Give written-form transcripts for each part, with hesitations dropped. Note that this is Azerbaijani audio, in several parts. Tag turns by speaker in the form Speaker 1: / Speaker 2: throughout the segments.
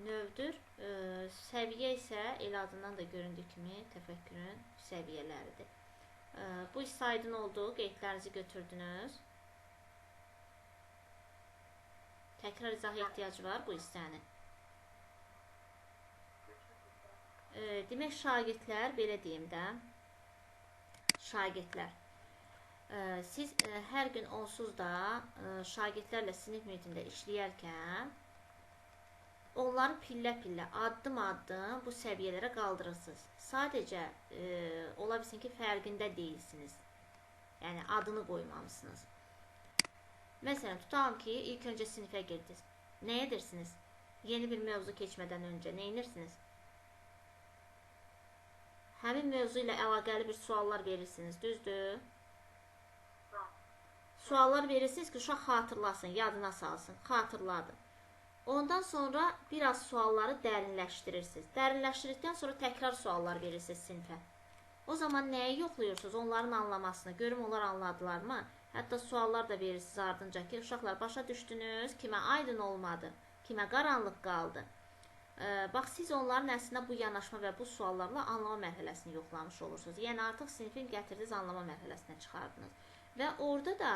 Speaker 1: növdür. Səviyyə isə el adından da göründüyü kimi təfəkkürün səviyyələridir. Bu hissə aydın oldu, qeydlərinizi götürdünüz. Təkrar izaha ehtiyacı var bu hissənin. Demək, şagirdlər, belə deyim də, şagirdlər. Siz hər gün onsuz da şagirdlərlə sinif mühitində işləyərkən onları pillə-pillə, addım-addım bu səviyyələrə qaldırırsınız. Sadəcə ola bilsin ki, fərqində deyilsiniz. Yəni, adını qoymamısınız. Məsələn, tutalım ki, ilk öncə sinifə girdiniz. Nə edirsiniz? Yeni bir mövzu keçmədən öncə nə edirsiniz? Həmin mövzu ilə əlaqəli bir suallar verirsiniz, düzdür? Suallar verirsiniz ki, uşaq xatırlasın, yadına salsın, xatırladı. Ondan sonra biraz sualları dərinləşdirirsiniz. Dərinləşdirdikdən sonra təkrar suallar verirsiniz sinifə. O zaman nəyi yoxlayırsınız? Onların anlamasını. Görüm, onlar anladılarmı? Hətta suallar da verirsiniz ardınca ki, uşaqlar başa düşdünüz, kimə aydın olmadı, kimə qaranlıq qaldı. Bax, siz onların əslində bu yanaşma və bu suallarla anlama mərhələsini yoxlamış olursunuz. Yəni, artıq sinifin gətirdiniz anlama mərhələsinə çıxardınız. Və orada da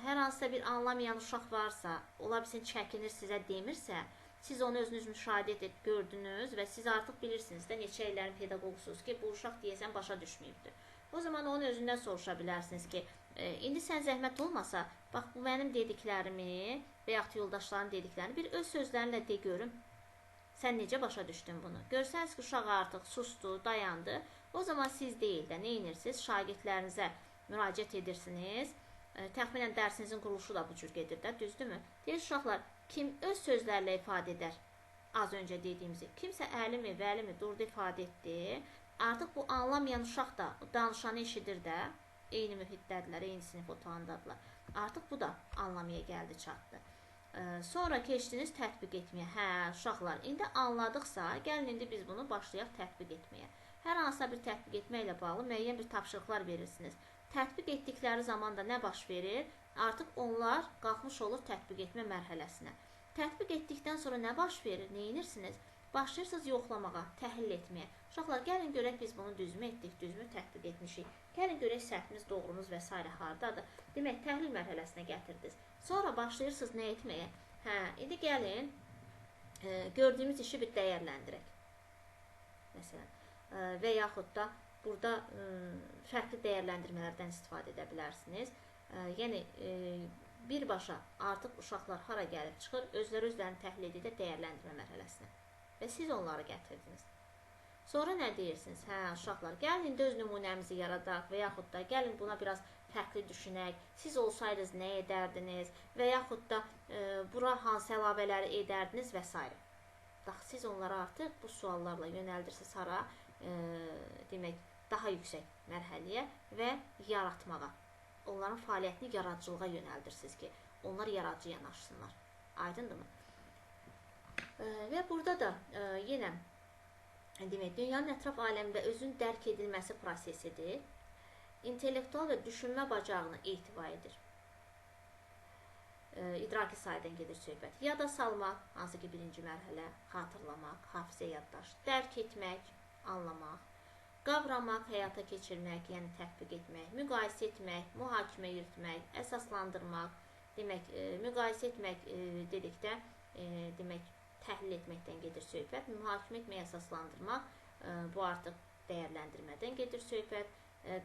Speaker 1: hər hansısa bir anlamayan uşaq varsa, ola bilsin çəkinir, sizə demirsə, siz onu özünüz müşahidə edib gördünüz və siz artıq bilirsiniz də neçə illərin pedaqoqusunuz ki, bu uşaq deyəsən başa düşməyibdir. O zaman onun özündən soruşa bilərsiniz ki, indi sən zəhmət olmasa, bax, bu mənim dediklərimi və yaxud yoldaşların dediklərini bir öz sözlərinlə de görüm. Sən necə başa düşdün bunu? Görsəniz ki, uşaq artıq sustu, dayandı. O zaman siz deyil də nə edirsiniz? Şagirdlərinizə müraciət edirsiniz. Təxminən dərsinizin quruluşu da bu cür gedir də, düzdürmü? Deyir, uşaqlar, kim öz sözlərlə ifadə edər? Az öncə dediyimizi. Kimsə əlimi, vəlimi durdu ifadə etdi. Artıq bu anlamayan uşaq da danışanı eşidir də. Eyni mühitdədirlər, eyni sinif otağındadılar. Artıq bu da anlamaya gəldi, çatdı. Sonra keçdiniz tətbiq etməyə. Hə, uşaqlar, indi anladıqsa, gəlin indi biz bunu başlayaq tətbiq etməyə. Hər hansısa bir tətbiq etməklə bağlı müəyyən bir tapşırıqlar verirsiniz. Tətbiq etdikləri zaman da nə baş verir? Artıq onlar qalxmış olur tətbiq etmə mərhələsinə. Tətbiq etdikdən sonra nə baş verir? Nə edirsiniz? Başlayırsınız yoxlamağa, təhlil etməyə. Uşaqlar, gəlin görək biz bunu düzmü etdik, düzmü tətbiq etmişik. Gəlin görək səhvimiz, doğrumuz və s. hardadır. Demək, təhlil mərhələsinə gətirdiniz. Sonra başlayırsınız nə etməyə? Hə, indi gəlin gördüyümüz işi bir dəyərləndirək. Məsələn, və yaxud da burada fərqli dəyərləndirmələrdən istifadə edə bilərsiniz. Yəni, birbaşa artıq uşaqlar hara gəlib çıxır, özlərini təhlil edə dəyərləndirmə mərhələsinə. Və siz onları gətirdiniz. Sonra nə deyirsiniz? Hə, uşaqlar, gəlin indi öz nümunəmizi yaradaq və yaxud da gəlin buna biraz fərqli düşünək. Siz olsaydınız nə edərdiniz və yaxud da bura hansı əlavələri edərdiniz və s. Bax, siz onlara artıq bu suallarla yönəldirsiniz hara, demək, daha yüksək mərhələyə və yaratmağa. Onların fəaliyyətini yaradıcılığa yönəldirsiniz ki, onlar yaradıcı yanaşsınlar. Aydındırmı? Və burada da yenə demək, dünyanın ətraf aləmində özün dərk edilməsi prosesidir. İntellektual və düşünmə bacağını ehtiva edir. İdraki sahədən gedir söhbət. Yada salmaq, hansı ki birinci mərhələ, xatırlamaq, hafizə yaddaş, dərk etmək, anlamaq, qavramaq, həyata keçirmək, yəni tətbiq etmək, müqayisə etmək, mühakimə yürütmək, əsaslandırmaq, demək, müqayisə etmək dedikdə, demək, təhlil etməkdən gedir söhbət, mühakimə etməyə əsaslandırmaq, bu artıq dəyərləndirmədən gedir söhbət,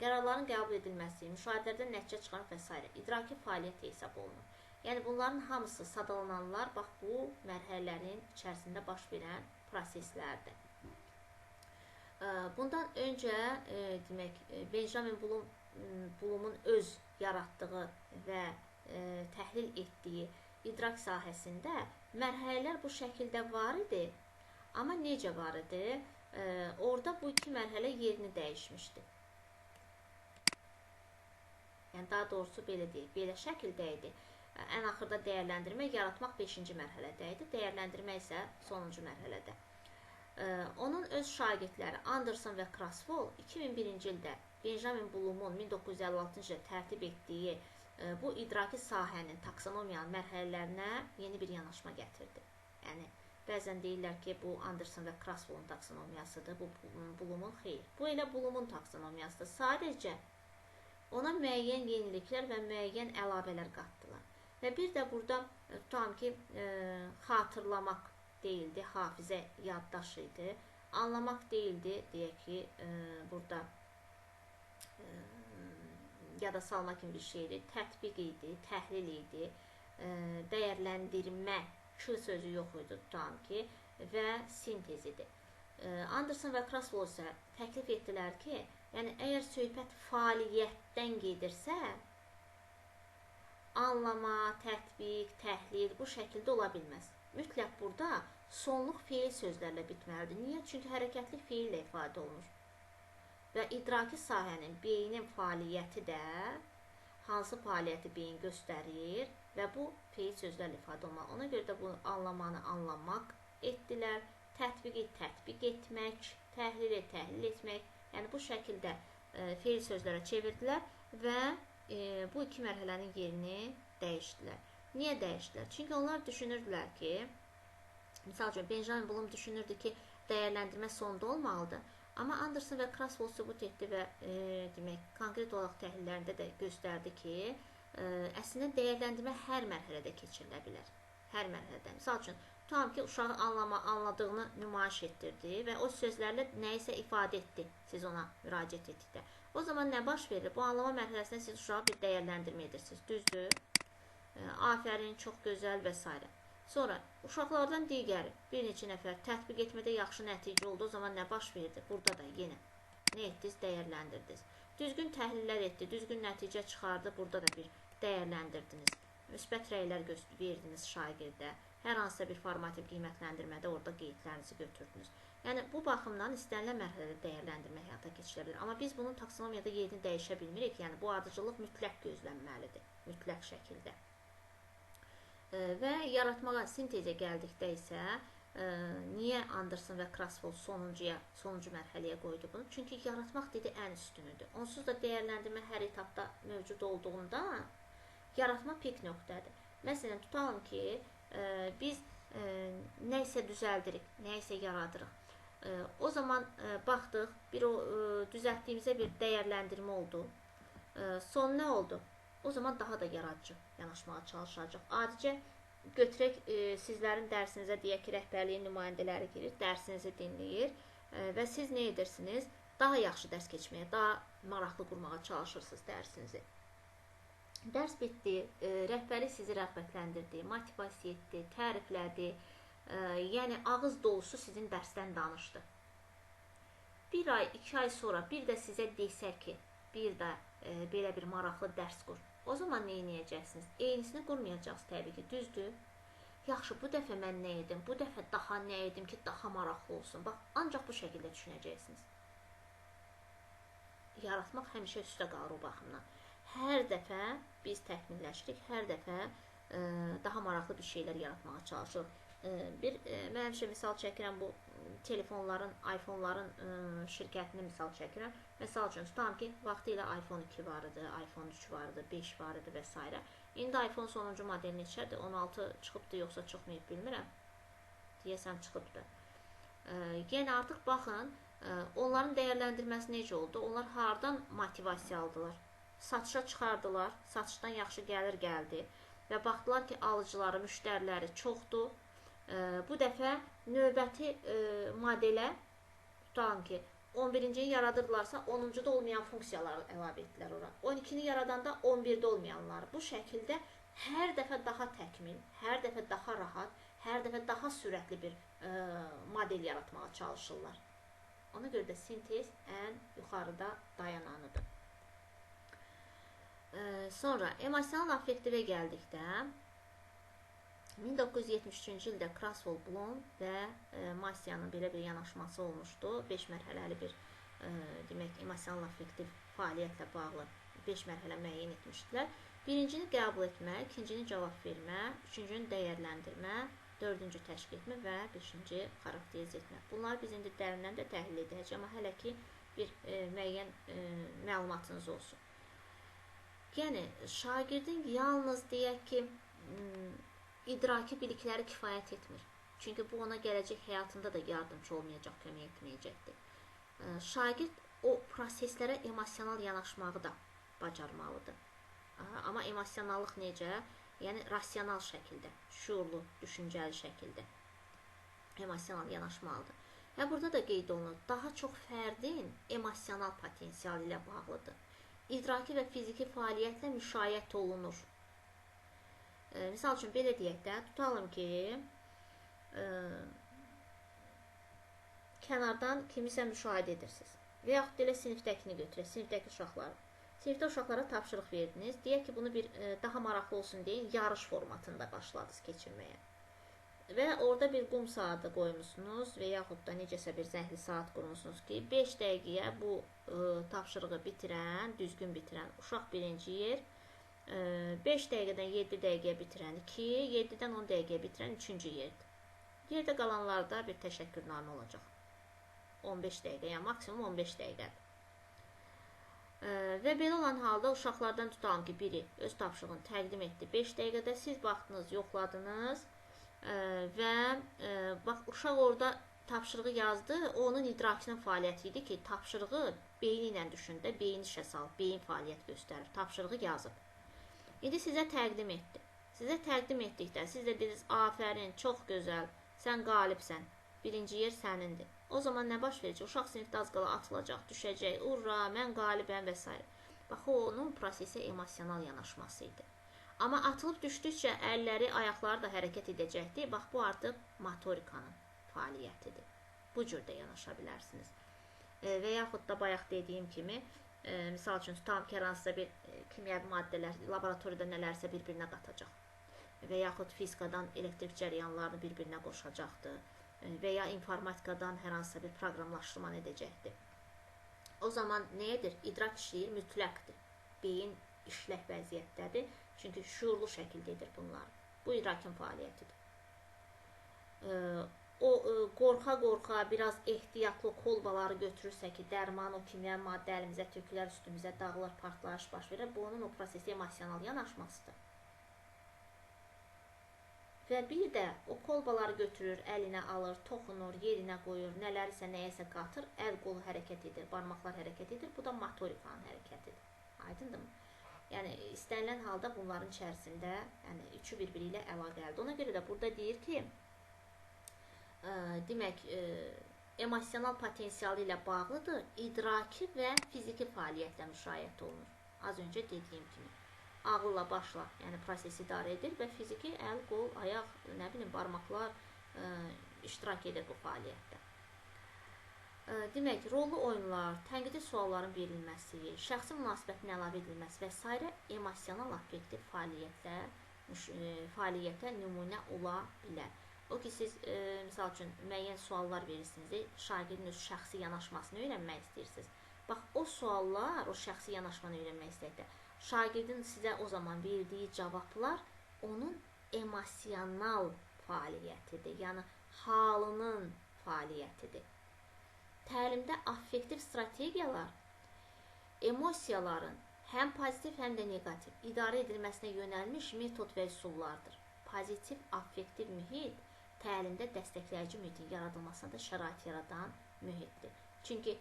Speaker 1: qərarların qəbul edilməsi, müşahidələrdən nəticə çıxarmaq və s. idraki fəaliyyət hesab olunur. Yəni, bunların hamısı sadalananlar, bax, bu mərhələlərin içərisində baş verən proseslərdir. Bundan öncə, demək, Benjamin Bloom'un öz yaratdığı və təhlil etdiyi idrak sahəsində mərhələlər bu şəkildə var idi. Amma necə var idi? Orada bu iki mərhələ yerini dəyişmişdi. Yəni, daha doğrusu belə deyil, belə şəkildə idi. Ən axırda dəyərləndirmə, yaratmaq 5-ci mərhələdə idi, dəyərləndirmə isə sonuncu mərhələdə. Onun öz şagirdləri Anderson və Krasvoll 2001-ci ildə Benjamin Bloom'un 1956-cı ildə tərtib etdiyi bu idraki sahənin taksonomiyanın mərhələlərinə yeni bir yanaşma gətirdi. Yəni, Bəzən deyirlər ki, bu Anderson və Krathwohlun taksonomiyasıdır, bu Bloom'un xeyr. Bu elə Bloom'un taksonomiyasıdır. Sadəcə ona müəyyən yeniliklər və müəyyən əlavələr qatdılar. Və bir də burada tutam ki, xatırlamaq deyildi, hafizə yaddaş idi. Anlamaq deyildi, deyək ki, burada yada salma kimi bir şeydir. Tətbiq idi, təhlil idi, dəyərləndirmə Q sözü yox idi, tutam ki, və sintez idi. Anderson və Krathwohl isə təklif etdilər ki, yəni əgər söhbət fəaliyyətdən gedirsə, anlama, tətbiq, təhlil bu şəkildə ola bilməz. Mütləq burada sonluq feil sözlərlə bitməlidir. Niyə? Çünki hərəkətli feillə ifadə olunur. Və idraki sahənin, beynin fəaliyyəti də hansı fəaliyyəti beyin göstərir və bu feil sözlərlə ifadə olmalı. Ona görə də bu anlamanı anlamaq etdilər, tətbiqi tətbiq etmək, təhlili təhlil etmək. Yəni bu şəkildə feil sözlərə çevirdilər və bu iki mərhələnin yerini dəyişdilər. Niyə dəyişdilər? Çünki onlar düşünürdülər ki, misal üçün Benjamin Bloom düşünürdü ki, dəyərləndirmə sonda olmalıdır. Amma Anderson və Krathwohl sübut etdi və demək, konkret olaraq təhlillərində də göstərdi ki, əslində dəyərləndirmə hər mərhələdə keçirilə bilər. Hər mərhələdə. Misal üçün, tutam ki, uşağı anladığını nümayiş etdirdi və o sözlərlə nəyisə ifadə etdi, siz ona müraciət etdikdə. O zaman nə baş verir? Bu anlama mərhələsində siz uşağı bir dəyərləndirmə edirsiniz. Düzdür? Afərin, çox gözəl və s. Sonra uşaqlardan digəri bir neçə nəfər tətbiq etmədə yaxşı nəticə oldu. O zaman nə baş verdi? Burada da yenə nə etdiniz? Dəyərləndirdiniz. Düzgün təhlillər etdi, düzgün nəticə çıxardı. Burada da bir dəyərləndirdiniz. Müsbət rəylər verdiniz şagirdə. Hər hansısa bir formativ qiymətləndirmədə orada qeydlərinizi götürdünüz. Yəni bu baxımdan istənilən mərhələdə dəyərləndirmə həyata keçirilə bilər. Amma biz bunun taksonomiyada yerini dəyişə bilmirik. Yəni bu ardıcıllıq mütləq gözlənməlidir. Mütləq şəkildə. Və yaratmağa, sintezə gəldikdə isə niyə Anderson və Krathwohl sonuncu mərhələyə qoydu bunu? Çünki yaratmaq dedi ən üstünüdür. Onsuz da dəyərləndirmə hər etapda mövcud olduğunda yaratma pik nöqtədir. Məsələn, tutalım ki, biz nə isə düzəldirik, nə isə yaradırıq. O zaman baxdıq, bir düzəltdiyimizə bir dəyərləndirmə oldu. Son nə oldu? O zaman daha da yaradıcı yanaşmağa çalışacaq. Adicə götürək sizlərin dərsinizə deyək ki, rəhbərliyin nümayəndələri girir, dərsinizi dinləyir və siz nə edirsiniz? Daha yaxşı dərs keçməyə, daha maraqlı qurmağa çalışırsınız dərsinizi. Dərs bitdi, rəhbərlik sizi rəğbətləndirdi, motivasiya etdi, təriflədi, yəni ağız dolusu sizin dərsdən danışdı. Bir ay, 2 ay sonra bir də sizə desə ki, bir də belə bir maraqlı dərs qur. O zaman nə edəcəksiniz? Eynisini qurmayacaqsınız təbii ki, düzdür. Yaxşı, bu dəfə mən nə edim? Bu dəfə daha nə edim ki, daha maraqlı olsun? Bax, ancaq bu şəkildə düşünəcəksiniz. Yaratmaq həmişə üstə qalır o baxımdan. Hər dəfə biz təkmilləşdik, hər dəfə daha maraqlı bir şeylər yaratmağa çalışırıq. Mən həmişə misal çəkirəm bu telefonların, iPhone-ların şirkətini misal çəkirəm. Məsal üçün, tutam ki, vaxtı ilə iPhone 2 var idi, iPhone 3 var idi, 5 var idi və s. İndi iPhone sonuncu modeli neçədir? 16 çıxıbdır, yoxsa çıxmayıb bilmirəm. Deyəsəm çıxıbdır. Yəni artıq baxın, onların dəyərləndirməsi necə oldu? Onlar hardan motivasiya aldılar? Satışa çıxardılar, satışdan yaxşı gəlir gəldi və baxdılar ki, alıcıları, müştəriləri çoxdur. Bu dəfə növbəti modelə, tutalım ki, 11-ci yaradırlarsa 10-cu da olmayan funksiyaları əlavə etdilər ora. 12-ni yaradanda 11-də olmayanlar. Bu şəkildə hər dəfə daha təkmil, hər dəfə daha rahat, hər dəfə daha sürətli bir model yaratmağa çalışırlar. Ona görə də sintez ən yuxarıda dayananıdır. Sonra emosional affektivə gəldikdə 1973-cü ildə Krathwohl, Bloom və Massia'nın belə bir yanaşması olmuşdu. 5 mərhələli bir demək, emosional affektiv fəaliyyətlə bağlı 5 mərhələ müəyyən etmişdilər. Birincini qəbul etmə, ikincini cavab vermə, üçüncünü dəyərləndirmə, dördüncü təşkil etmə və beşinci xarakteriz etmə. Bunları biz indi dərindən də təhlil edəcəyik, amma hələ ki bir müəyyən məlumatınız olsun. Yəni, şagirdin yalnız deyək ki, idraki bilikləri kifayət etmir. Çünki bu ona gələcək həyatında da yardımcı olmayacaq, kömək etməyəcəkdir. Şagird o proseslərə emosional yanaşmağı da bacarmalıdır. Amma emosionallıq necə? Yəni rasional şəkildə, şuurlu, düşüncəli şəkildə emosional yanaşmalıdır. Və burada da qeyd olunur, daha çox fərdin emosional potensialı ilə bağlıdır. İdraki və fiziki fəaliyyətlə müşayiət olunur. Misal üçün, belə deyək də, tutalım ki, kənardan kimisə müşahidə edirsiniz. Və yaxud elə sinifdəkini götürək, sinifdəki uşaqları. Sinifdə uşaqlara tapşırıq verdiniz. Deyək ki, bunu bir daha maraqlı olsun deyə yarış formatında başladınız keçirməyə. Və orada bir qum saatı qoymuşsunuz və yaxud da necəsə bir zəhli saat qurmuşsunuz ki, 5 dəqiqəyə bu tapşırığı bitirən, düzgün bitirən uşaq birinci yer, 5 dəqiqədən 7 dəqiqəyə bitirən 2, 7-dən 10 dəqiqəyə bitirən 3-cü yerdir. Yerdə qalanlarda bir təşəkkürnamə olacaq. 15 dəqiqə, yəni maksimum 15 dəqiqədir. Və belə olan halda uşaqlardan tutalım ki, biri öz tapşırığını təqdim etdi 5 dəqiqədə, siz baxdınız, yoxladınız və bax, uşaq orada tapşırığı yazdı, o onun idrakinin fəaliyyəti idi ki, tapşırığı beyni ilə düşündü, beyni işə salıb, beyin fəaliyyət göstərir, tapşırığı yazıb. İndi sizə təqdim etdi. Sizə təqdim etdikdə siz də dediniz, afərin, çox gözəl, sən qalibsən, birinci yer sənindir. O zaman nə baş verəcək? Uşaq sinifdə az qala atılacaq, düşəcək, urra, mən qalibəm və s. Bax, o onun prosesə emosional yanaşması idi. Amma atılıb düşdükcə əlləri, ayaqları da hərəkət edəcəkdir. Bax, bu artıq motorikanın fəaliyyətidir. Bu cür də yanaşa bilərsiniz. Və yaxud da bayaq dediyim kimi, misal üçün, tutam ki, hansısa bir kimyəvi maddələr, laboratoriyada nələrsə bir-birinə qatacaq. Və yaxud fizikadan elektrik cəryanlarını bir-birinə qoşacaqdır. Və ya informatikadan hər hansısa bir proqramlaşdırma edəcəkdir. O zaman nə edir? İdrak işləyir, mütləqdir. Beyin işlək vəziyyətdədir. Çünki şuurlu şəkildə edir bunlar. Bu idrakin fəaliyyətidir. O qorxa-qorxa, biraz ehtiyatlı kolbaları götürürsə ki, dərman, o kimyəvi maddə əlimizə tökülər, üstümüzə dağılır, partlayış baş verir. Bu onun o prosesi emosional yanaşmasıdır. Və bir də o kolbaları götürür, əlinə alır, toxunur, yerinə qoyur, nələrisə, nəyəsə qatır, əl qolu hərəkət edir, barmaqlar hərəkət edir. Bu da motorikanın hərəkətidir. Aydındır mı? Yəni, istənilən halda bunların içərisində üçü bir-biri ilə əlaqəlidir. Ona görə də burada deyir ki, demək, emosional potensialı ilə bağlıdır, idraki və fiziki fəaliyyətlə müşayiət olunur. Az öncə dediyim kimi. Ağılla, başla, yəni prosesi idarə edir və fiziki əl, qol, ayaq, nə bilim, barmaqlar iştirak edir bu fəaliyyətdə. Demək, rollu oyunlar, tənqidi sualların verilməsi, şəxsi münasibətin əlavə edilməsi və s. emosional affektiv fəaliyyətə nümunə ola bilər. O ki, siz, misal üçün, müəyyən suallar verirsiniz, şagirdin öz şəxsi yanaşmasını öyrənmək istəyirsiniz. Bax, o suallar, o şəxsi yanaşmanı öyrənmək istəyirdə, şagirdin sizə o zaman verdiyi cavablar onun emosional fəaliyyətidir, yəni halının fəaliyyətidir. Təlimdə affektiv strategiyalar emosiyaların həm pozitiv, həm də negativ idarə edilməsinə yönəlmiş metod və üsullardır. Pozitiv, affektiv mühit təlimdə dəstəkləyici mühitin yaradılmasına da şərait yaradan mühitdir. Çünki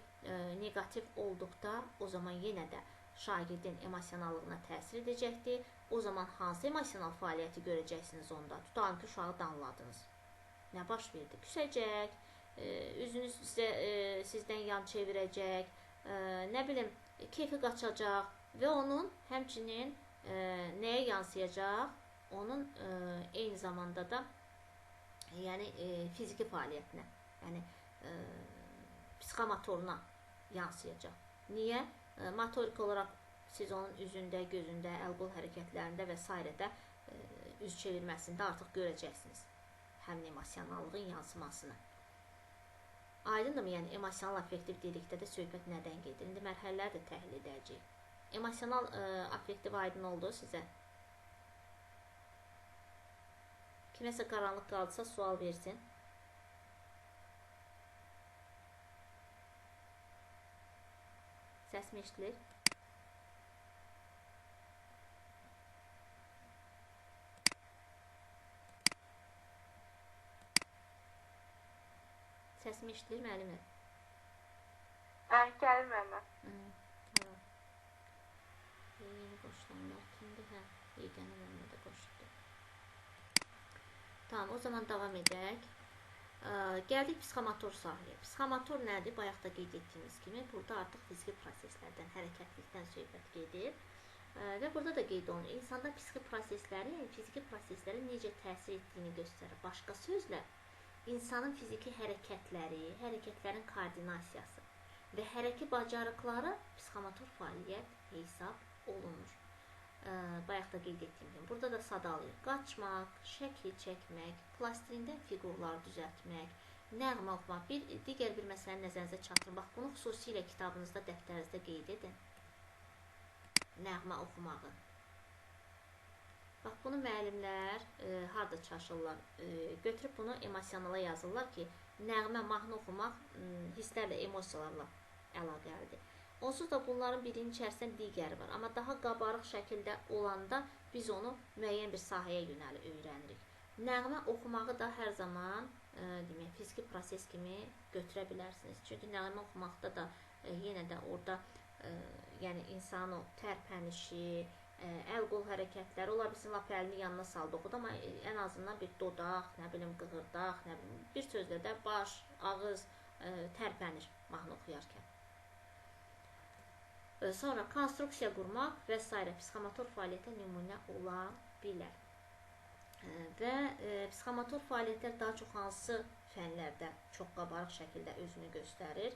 Speaker 1: negativ olduqda o zaman yenə də şagirdin emosionallığına təsir edəcəkdir. O zaman hansı emosional fəaliyyəti görəcəksiniz onda? Tutalım ki, uşağı danladınız. Nə baş verdi? Küsəcək, üzünüz sizdən yan çevirəcək, nə bilim, keyfi qaçacaq və onun həmçinin nəyə yansıyacaq? Onun eyni zamanda da fiziki fəaliyyətinə, yəni psixomotoruna yansıyacaq. Niyə? Motorik olaraq siz onun üzündə, gözündə, əl-qol hərəkətlərində və s. Üz çevirməsində artıq görəcəksiniz həmin emosionallığın yansımasını. Aydındır mı? Yəni, emosional affektiv dedikdə də söhbət nədən gedir? İndi mərhələləri də təhlil edəcəyik. Emosional affektiv aydın oldu sizə. Kiməsə qaranlıq qaldısa sual versin. Səs mi eşidilir? Səsimi eşidilir müəllimə?
Speaker 2: Gəlir müəllimə.
Speaker 1: Tamam. Yeni qoşulanlar kimdir? Hə, yeganə müəllimə də qoşuldu. Tamam, o zaman davam edək. Gəldik psixomotor sahəyə. Psixomotor nədir? Bayaq da qeyd etdiyimiz kimi, burada artıq fiziki proseslərdən, hərəkətlikdən söhbət gedir. Və burada da qeyd olunur, insanda psixi prosesləri, yəni fiziki proseslərə necə təsir etdiyini göstərir. Başqa sözlə, insanın fiziki hərəkətləri, hərəkətlərin koordinasiyası və hərəkət bacarıqları psixomotor fəaliyyət hesab olunur. Bayaq da qeyd etdiyim kimi, burada da sadalayır. Qaçmaq, şəkil çəkmək, plastilindən fiqurlar düzəltmək, nəğmə oxumaq. Digər bir məsələni nəzərinizə çatdırın. Bax, bunu xüsusilə kitabınızda, dəftərinizdə qeyd edin. Nəğmə oxumağı. Bax, bunu müəllimlər harada çalışırlar? Götürüb bunu emosionala yazırlar ki, nəğmə, mahnı oxumaq hisslərlə, emosiyalarla əlaqəlidir. Onsuz da bunların birinin içərisində digəri var. Amma daha qabarıq şəkildə olanda biz onu müəyyən bir sahəyə yönəli öyrənirik. Nəğmə oxumağı da hər zaman demək, fiziki proses kimi götürə bilərsiniz. Çünki nəğmə oxumaqda da yenə də orada yəni insanın o tərpənişi, əl-qol hərəkətləri, ola bilsin, lap əlini yanına saldı oxudu, amma ən azından bir dodaq, nə bilim, qığırdaq, nə bilim, bir sözlə də baş, ağız tərpənir mahnı oxuyarkən. Sonra konstruksiya qurmaq və s. psixomotor fəaliyyətə nümunə ola bilər. Və psixomotor fəaliyyətlər daha çox hansı fənlərdə çox qabarıq şəkildə özünü göstərir?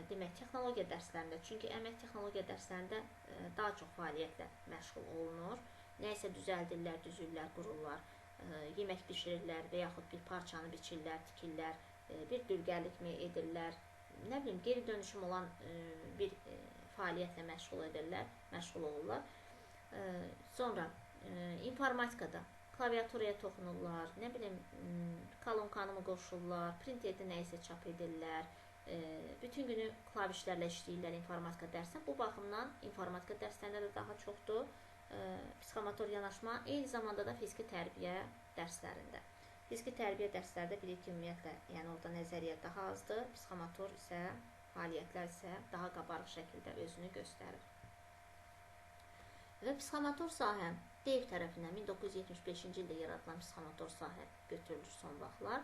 Speaker 1: Demək, texnologiya dərslərində, çünki əmək texnologiya dərslərində daha çox fəaliyyətlə məşğul olunur. Nəyisə düzəldirlər, düzürlər, qururlar, yemək bişirirlər və yaxud bir parçanı biçirlər, tikirlər, bir dülgərlik mi edirlər, nə bilim, geri dönüşüm olan bir fəaliyyətlə məşğul olurlar. Sonra informatikada klaviaturaya toxunurlar, nə bilim, kolonkanı mı qoşurlar, printerdə nəyisə çap edirlər, bütün günü klavişlərlə işləyirlər informatika dərsində. Bu baxımdan informatika dərslərində də daha çoxdur psixomotor yanaşma, eyni zamanda da fiziki tərbiyə dərslərində. Fiziki tərbiyə dərslərdə bilik ki, ümumiyyətlə, yəni orada nəzəriyyə daha azdır, psixomotor isə fəaliyyətlər isə daha qabarıq şəkildə özünü göstərir. Və psixomotor sahə Dave tərəfindən 1975-ci ildə yaradılan psixomotor sahə götürülür son vaxtlar.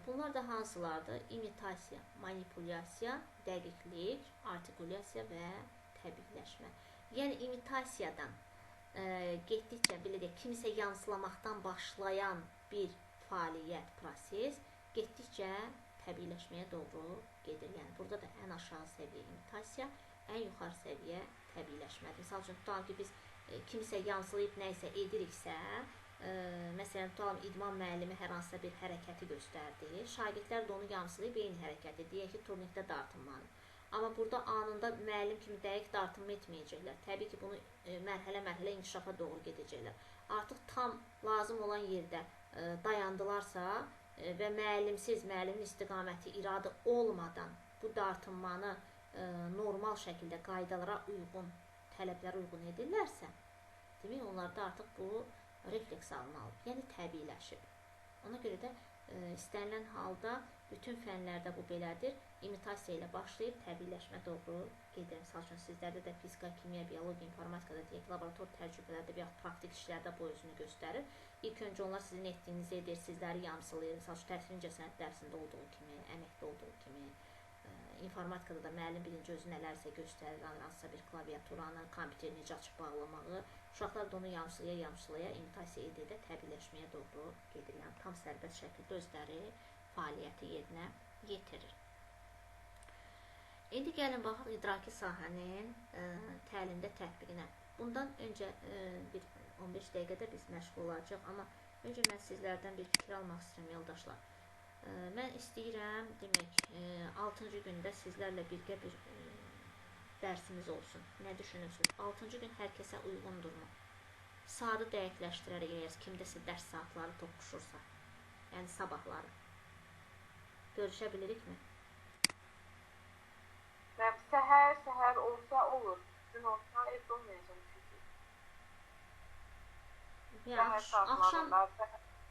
Speaker 1: Bunlar da hansılardır? İmitasiya, manipulyasiya, dəqiqlik, artikulyasiya və təbiiləşmə. Yəni imitasiyadan getdikcə, belə deyək, kimisə yansılamaqdan başlayan bir fəaliyyət, proses getdikcə təbiiləşməyə doğru gedir. Yəni, burada da ən aşağı səviyyə imitasiya, ən yuxarı səviyyə təbiiləşmədir. Misal üçün, tutalım ki, biz kimisə yansılayıb nəyisə ediriksə, məsələn, tutalım, idman müəllimi hər hansısa bir hərəkəti göstərdi, şagirdlər də onu yansılayıb eyni hərəkəti, deyək ki, turnikdə dartınmanı. Amma burada anında müəllim kimi dəqiq dartınma etməyəcəklər. Təbii ki, bunu mərhələ-mərhələ inkişafa doğru gedəcəklər. Artıq tam lazım olan yerdə dayandılarsa və müəllimsiz, müəllimin istiqaməti, iradə olmadan bu dartınmanı normal şəkildə qaydalara uyğun, tələblərə uyğun edirlərsə, demək, onlarda artıq bu refleks alınmalıdır, yəni təbiiləşib. Ona görə də istənilən halda bütün fənlərdə bu belədir. İmitasiya ilə başlayıb təbiiləşmə doğru gedir. Misal üçün, sizlərdə də fizika, kimya, biologiya, informatikada deyək, laborator təcrübələrdə və yaxud praktik işlərdə bu özünü göstərir. İlk öncə onlar sizin etdiyinizi edir, sizləri yamsılayır. Misal üçün, təsvir incəsənət dərsində olduğu kimi, əməkdə olduğu kimi, informatikada da müəllim birinci özü nələrsə göstərir, hansısa bir klaviaturanı, kompüteri necə açıb bağlamağı, uşaqlar da onu yamsılaya, imitasiya edə təbiiləşməyə doğru gedir. Yəni, tam sərbəst şəkildə özləri fəaliyyəti yerinə yetirir. İndi gəlin, baxaq idraki sahənin təlimdə tətbiqinə. Bundan öncə bir 15 dəqiqədə biz məşğul olacaq, amma öncə mən sizlərdən bir fikir almaq istəyirəm, yoldaşlar. Mən istəyirəm, demək, 6-cı gündə sizlərlə birgə bir dərsimiz olsun. Nə düşünürsünüz? 6-cı gün hər kəsə uyğundurmu? Saatı dəqiqləşdirərək, əgər kimdəsə dərs saatları toqquşursa, yəni sabahları. Görüşə bilirikmi?
Speaker 2: Səhər olsa olur. Gün olsa evdə olmayacaq çünki.
Speaker 1: Yəni, axşam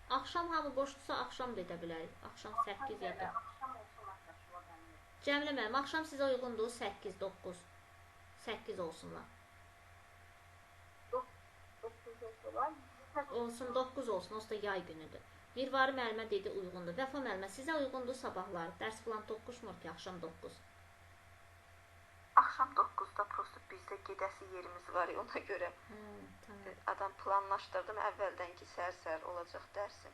Speaker 1: Axşam hamı boşdursa axşam da edə bilərik. Axşam 8 ya da.
Speaker 2: Axşam olsun arkadaşlar mənim.
Speaker 1: Cəmilə müəllim, axşam sizə uyğundur 8, 9. 8 olsunlar.
Speaker 2: 9 olsalar.
Speaker 1: Olsun 9 olsun, olsa da yay günüdür. Mirvari müəllimə dedi uyğundur. Vəfa müəllimə sizə uyğundur sabahlar. Dərs falan toqquşmur ki, axşam 9.
Speaker 3: Axşam 9-da prosta bizdə gedəsi yerimiz var ona görə.
Speaker 1: Tamam.
Speaker 3: Adam planlaşdırdım əvvəldən ki, səhər-səhər olacaq dərsim.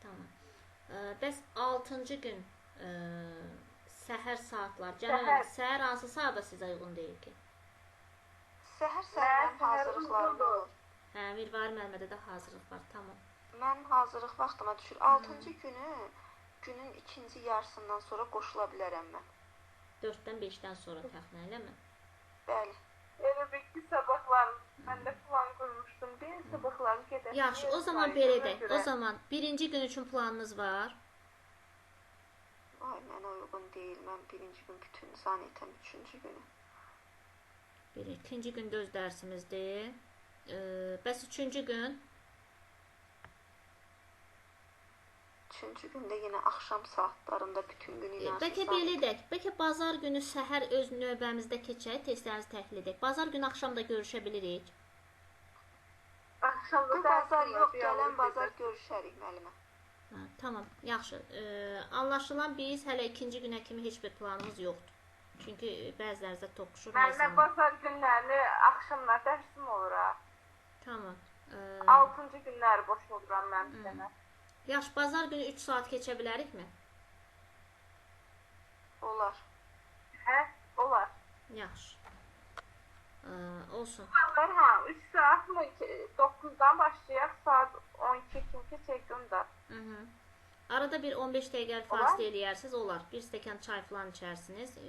Speaker 1: Tamam. Bəs 6-cı gün səhər saatlar, Cəmilə, səhər hansı saata sizə uyğun deyil ki?
Speaker 3: Səhər-səhər mənim hazırlıqlarım olur.
Speaker 1: Hə, Mirvari müəllimədə də hazırlıq var, tamam.
Speaker 3: Mənim hazırlıq vaxtıma düşür. 6-cı günü, günün ikinci yarısından sonra qoşula bilərəm mən.
Speaker 1: 4-dən 5-dən sonra təxminən, eləmi?
Speaker 3: Bəli.
Speaker 2: Elə bir ki, sabahlarım. Mən də plan qurmuşdum deyə sabahlarım gedək.
Speaker 1: Yaxşı, o zaman belə edək. O zaman birinci gün üçün planınız var.
Speaker 3: Ay, mənə uyğun deyil. Mən birinci gün bütün zanitəm, üçüncü günü.
Speaker 1: İkinci gün də öz dərsimizdir. Bəs üçüncü gün?
Speaker 3: Üçüncü gündə yenə axşam saatlarında bütün gün inansı
Speaker 1: Bəlkə belə edək. Bəlkə bazar günü səhər öz növbəmizdə keçək, testlərinizi təhlil edək. Bazar günü axşam da görüşə bilirik.
Speaker 2: Axşamda
Speaker 3: Bu bazar yox, gələn bazar görüşərik müəllimə.
Speaker 1: Tamam, yaxşı. Anlaşılan biz hələ ikinci günə kimi heç bir planımız yoxdur. Çünki bəzilərinizdə toqquşur.
Speaker 2: Məndə bazar günləri axşamlar dərsim olur ha.
Speaker 1: Tamam.
Speaker 2: 6-cı günləri boş oluram mən bir dənə.
Speaker 1: Yaxşı, bazar günü 3 saat keçə bilərikmi?
Speaker 3: Olar.
Speaker 2: Hə, olar.
Speaker 1: Yaxşı. Olsun.
Speaker 2: Olar ha, 3 saat mı? 9-dan başlayaq, saat 12 kimi keçək onda.
Speaker 1: Arada bir 15 dəqiqə fasilə eləyərsiniz, olar. Bir stəkan çay falan içərsiniz,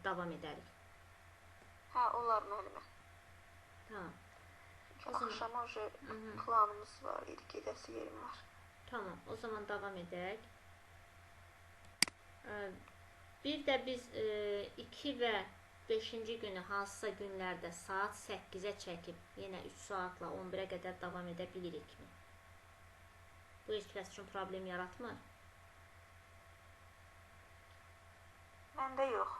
Speaker 1: davam edərik.
Speaker 3: Hə, olar müəllimə.
Speaker 1: Tamam.
Speaker 3: Axşama planımız var, gedəsi yerim var.
Speaker 1: Tamam, o zaman davam edək. Bir də biz 2 və 5-ci günü hansısa günlərdə saat 8-ə çəkib, yenə 3 saatla 11-ə qədər davam edə bilirikmi? Bu heç kəs üçün problem yaratmır.
Speaker 3: Məndə yox.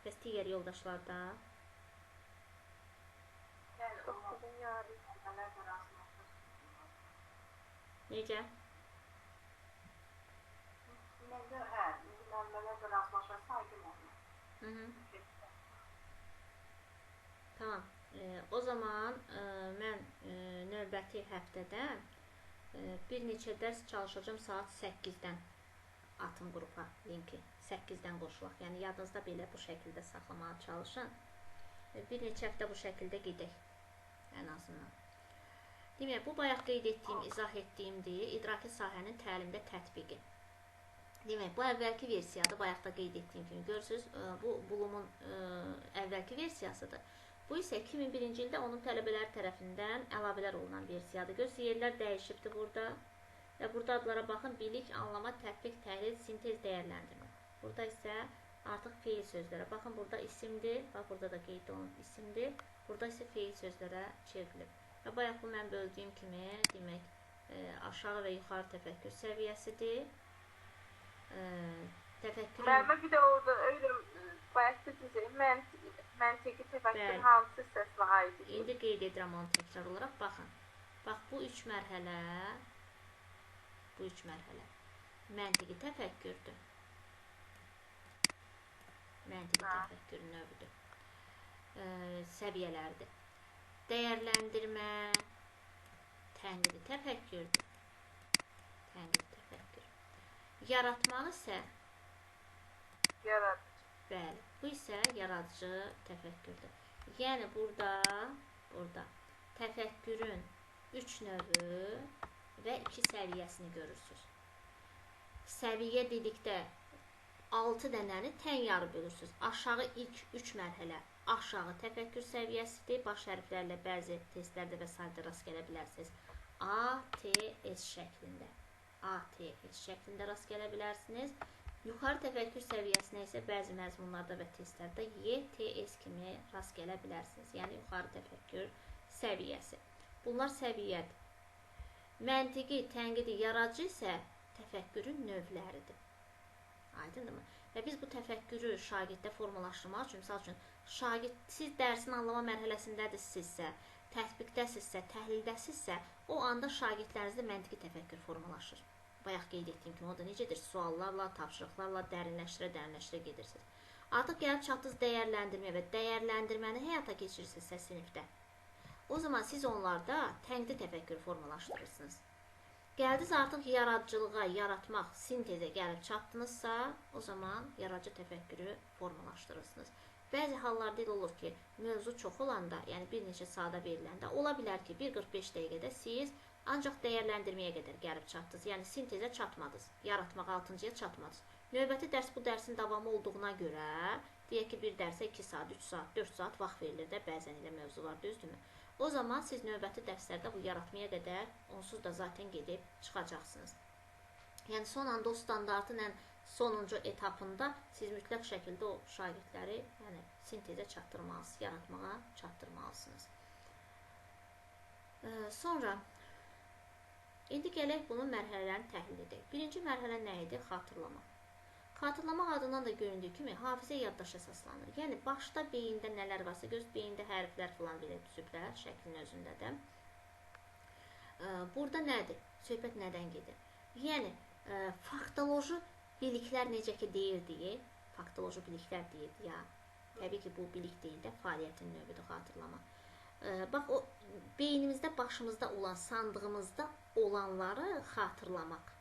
Speaker 1: Bəs digər yoldaşlarda? Necə?
Speaker 2: Məndə hə, mənbələ də rastlaşar saygım olmur.
Speaker 1: Tamam. O zaman mən növbəti həftədən bir neçə dərs çalışacağım saat 8-dən atım qrupa linki. 8-dən qoşulaq. Yəni yadınızda belə bu şəkildə saxlamağa çalışın. Bir neçə həftə bu şəkildə gedək. Ən azından. Demək, bu bayaq qeyd etdiyim, izah etdiyimdir. İdraki sahənin təlimdə tətbiqi. Demək, bu əvvəlki versiyadır. Bayaq da qeyd etdiyim kimi görürsünüz. Bu Bloom'un əvvəlki versiyasıdır. Bu isə 2001-ci ildə onun tələbələri tərəfindən əlavələr olunan versiyadır. Görürsünüz, yerlər dəyişibdir burada. Və burada adlara baxın. Bilik, anlama, tətbiq, təhlil, sintez, dəyərləndirmə. Burada isə artıq feil sözlərə. Baxın, burada isimdir. Bax, burada da qeyd olunan isimdir. Burada isə feil sözlərə çevrilib. Və bayaq bu mən böldüyüm kimi, demək, aşağı və yuxarı təfəkkür səviyyəsidir.
Speaker 2: Müəllimə bir də orada öyle bayaq dediniz, məntiqi təfəkkür hansı hissəsinə aiddir?
Speaker 1: İndi qeyd edirəm onu təkrar olaraq. Baxın, bax bu üç mərhələ məntiqi təfəkkürdür. Məntiqi təfəkkürün növüdür. Səviyyələrdir. Dəyərləndirmə tənqidi təfəkkürdür. Tənqidi təfəkkür. Yaratmaq isə
Speaker 2: yaradıcı.
Speaker 1: Bəli, bu isə yaradıcı təfəkkürdür. Yəni burada təfəkkürün 3 növü və 2 səviyyəsini görürsünüz. Səviyyə dedikdə 6 dənəni tən yarı bölürsünüz. Aşağı ilk 3 mərhələ aşağı təfəkkür səviyyəsidir. Baş hərflərlə bəzi testlərdə və sadə rast gələ bilərsiniz. A, T, S şəklində. A, T, S şəklində rast gələ bilərsiniz. Yuxarı təfəkkür səviyyəsinə isə bəzi məzmunlarda və testlərdə Y, T, S kimi rast gələ bilərsiniz. Yəni yuxarı təfəkkür səviyyəsi. Bunlar səviyyədir. Məntiqi, tənqidi, yaradıcı isə təfəkkürün növləridir. Aydındırmı? Və biz bu təfəkkürü şagirddə formalaşdırmaq üçün, misal üçün, şagird, siz dərsin anlama mərhələsindədirsinizsə, tətbiqdəsinizsə, təhlildəsinizsə, o anda şagirdlərinizdə məntiqi təfəkkür formalaşır. Bayaq qeyd etdiyim kimi, o da necədir? Suallarla, tapşırıqlarla dərинləşdirə gedirsiniz. Artıq gəlib çatdınız dəyərləndirmə və dəyərləndirməni həyata keçirirsinizsə sinifdə. O zaman siz onlarda tənqidi təfəkkür formalaşdırırsınız. Gəldiniz artıq yaradıcılığa, yaratmaq, sintezə gəlib çatdınızsa, o zaman yaradıcı təfəkkürü formalaşdırırsınız. Bəzi hallarda elə olur ki, mövzu çox olanda, yəni bir neçə saata veriləndə, ola bilər ki, 1:45 dəqiqədə siz ancaq dəyərləndirməyə qədər gəlib çatdınız. Yəni sintezə çatmadınız, yaratmaq 6-cıya çatmadınız. Növbəti dərs bu dərsin davamı olduğuna görə, deyək ki, bir dərsə 2 saat, 3 saat, 4 saat vaxt verilir də, bəzən elə mövzular, düzdürmü? O zaman siz növbəti dərslərdə bu yaratmaya qədər onsuz da zaten gedib çıxacaqsınız. Yəni son anda o standartın ən sonuncu etapında siz mütləq şəkildə o şagirdləri sintezə çatdırmalısınız, yaratmağa çatdırmalısınız. Sonra indi gələk bunun mərhələlərini təhlil edək. Birinci mərhələ nə idi? Xatırlamaq. Xatırlamaq adından da göründüyü kimi hafizə yaddaş əsaslanır. Yəni başda beyində nələr varsa, göz beyində hərflər falan belə düzüblər şəklin özündə də. Burada nədir? Söhbət nədən gedir? Yəni faktoloji biliklər necə ki deyirdik, faktoloji biliklər deyirdik ya. Təbii ki, bu bilik deyil də, fəaliyyətin növüdür xatırlamaq. Bax, o beynimizdə, başımızda olan, sandığımızda olanları xatırlamaq.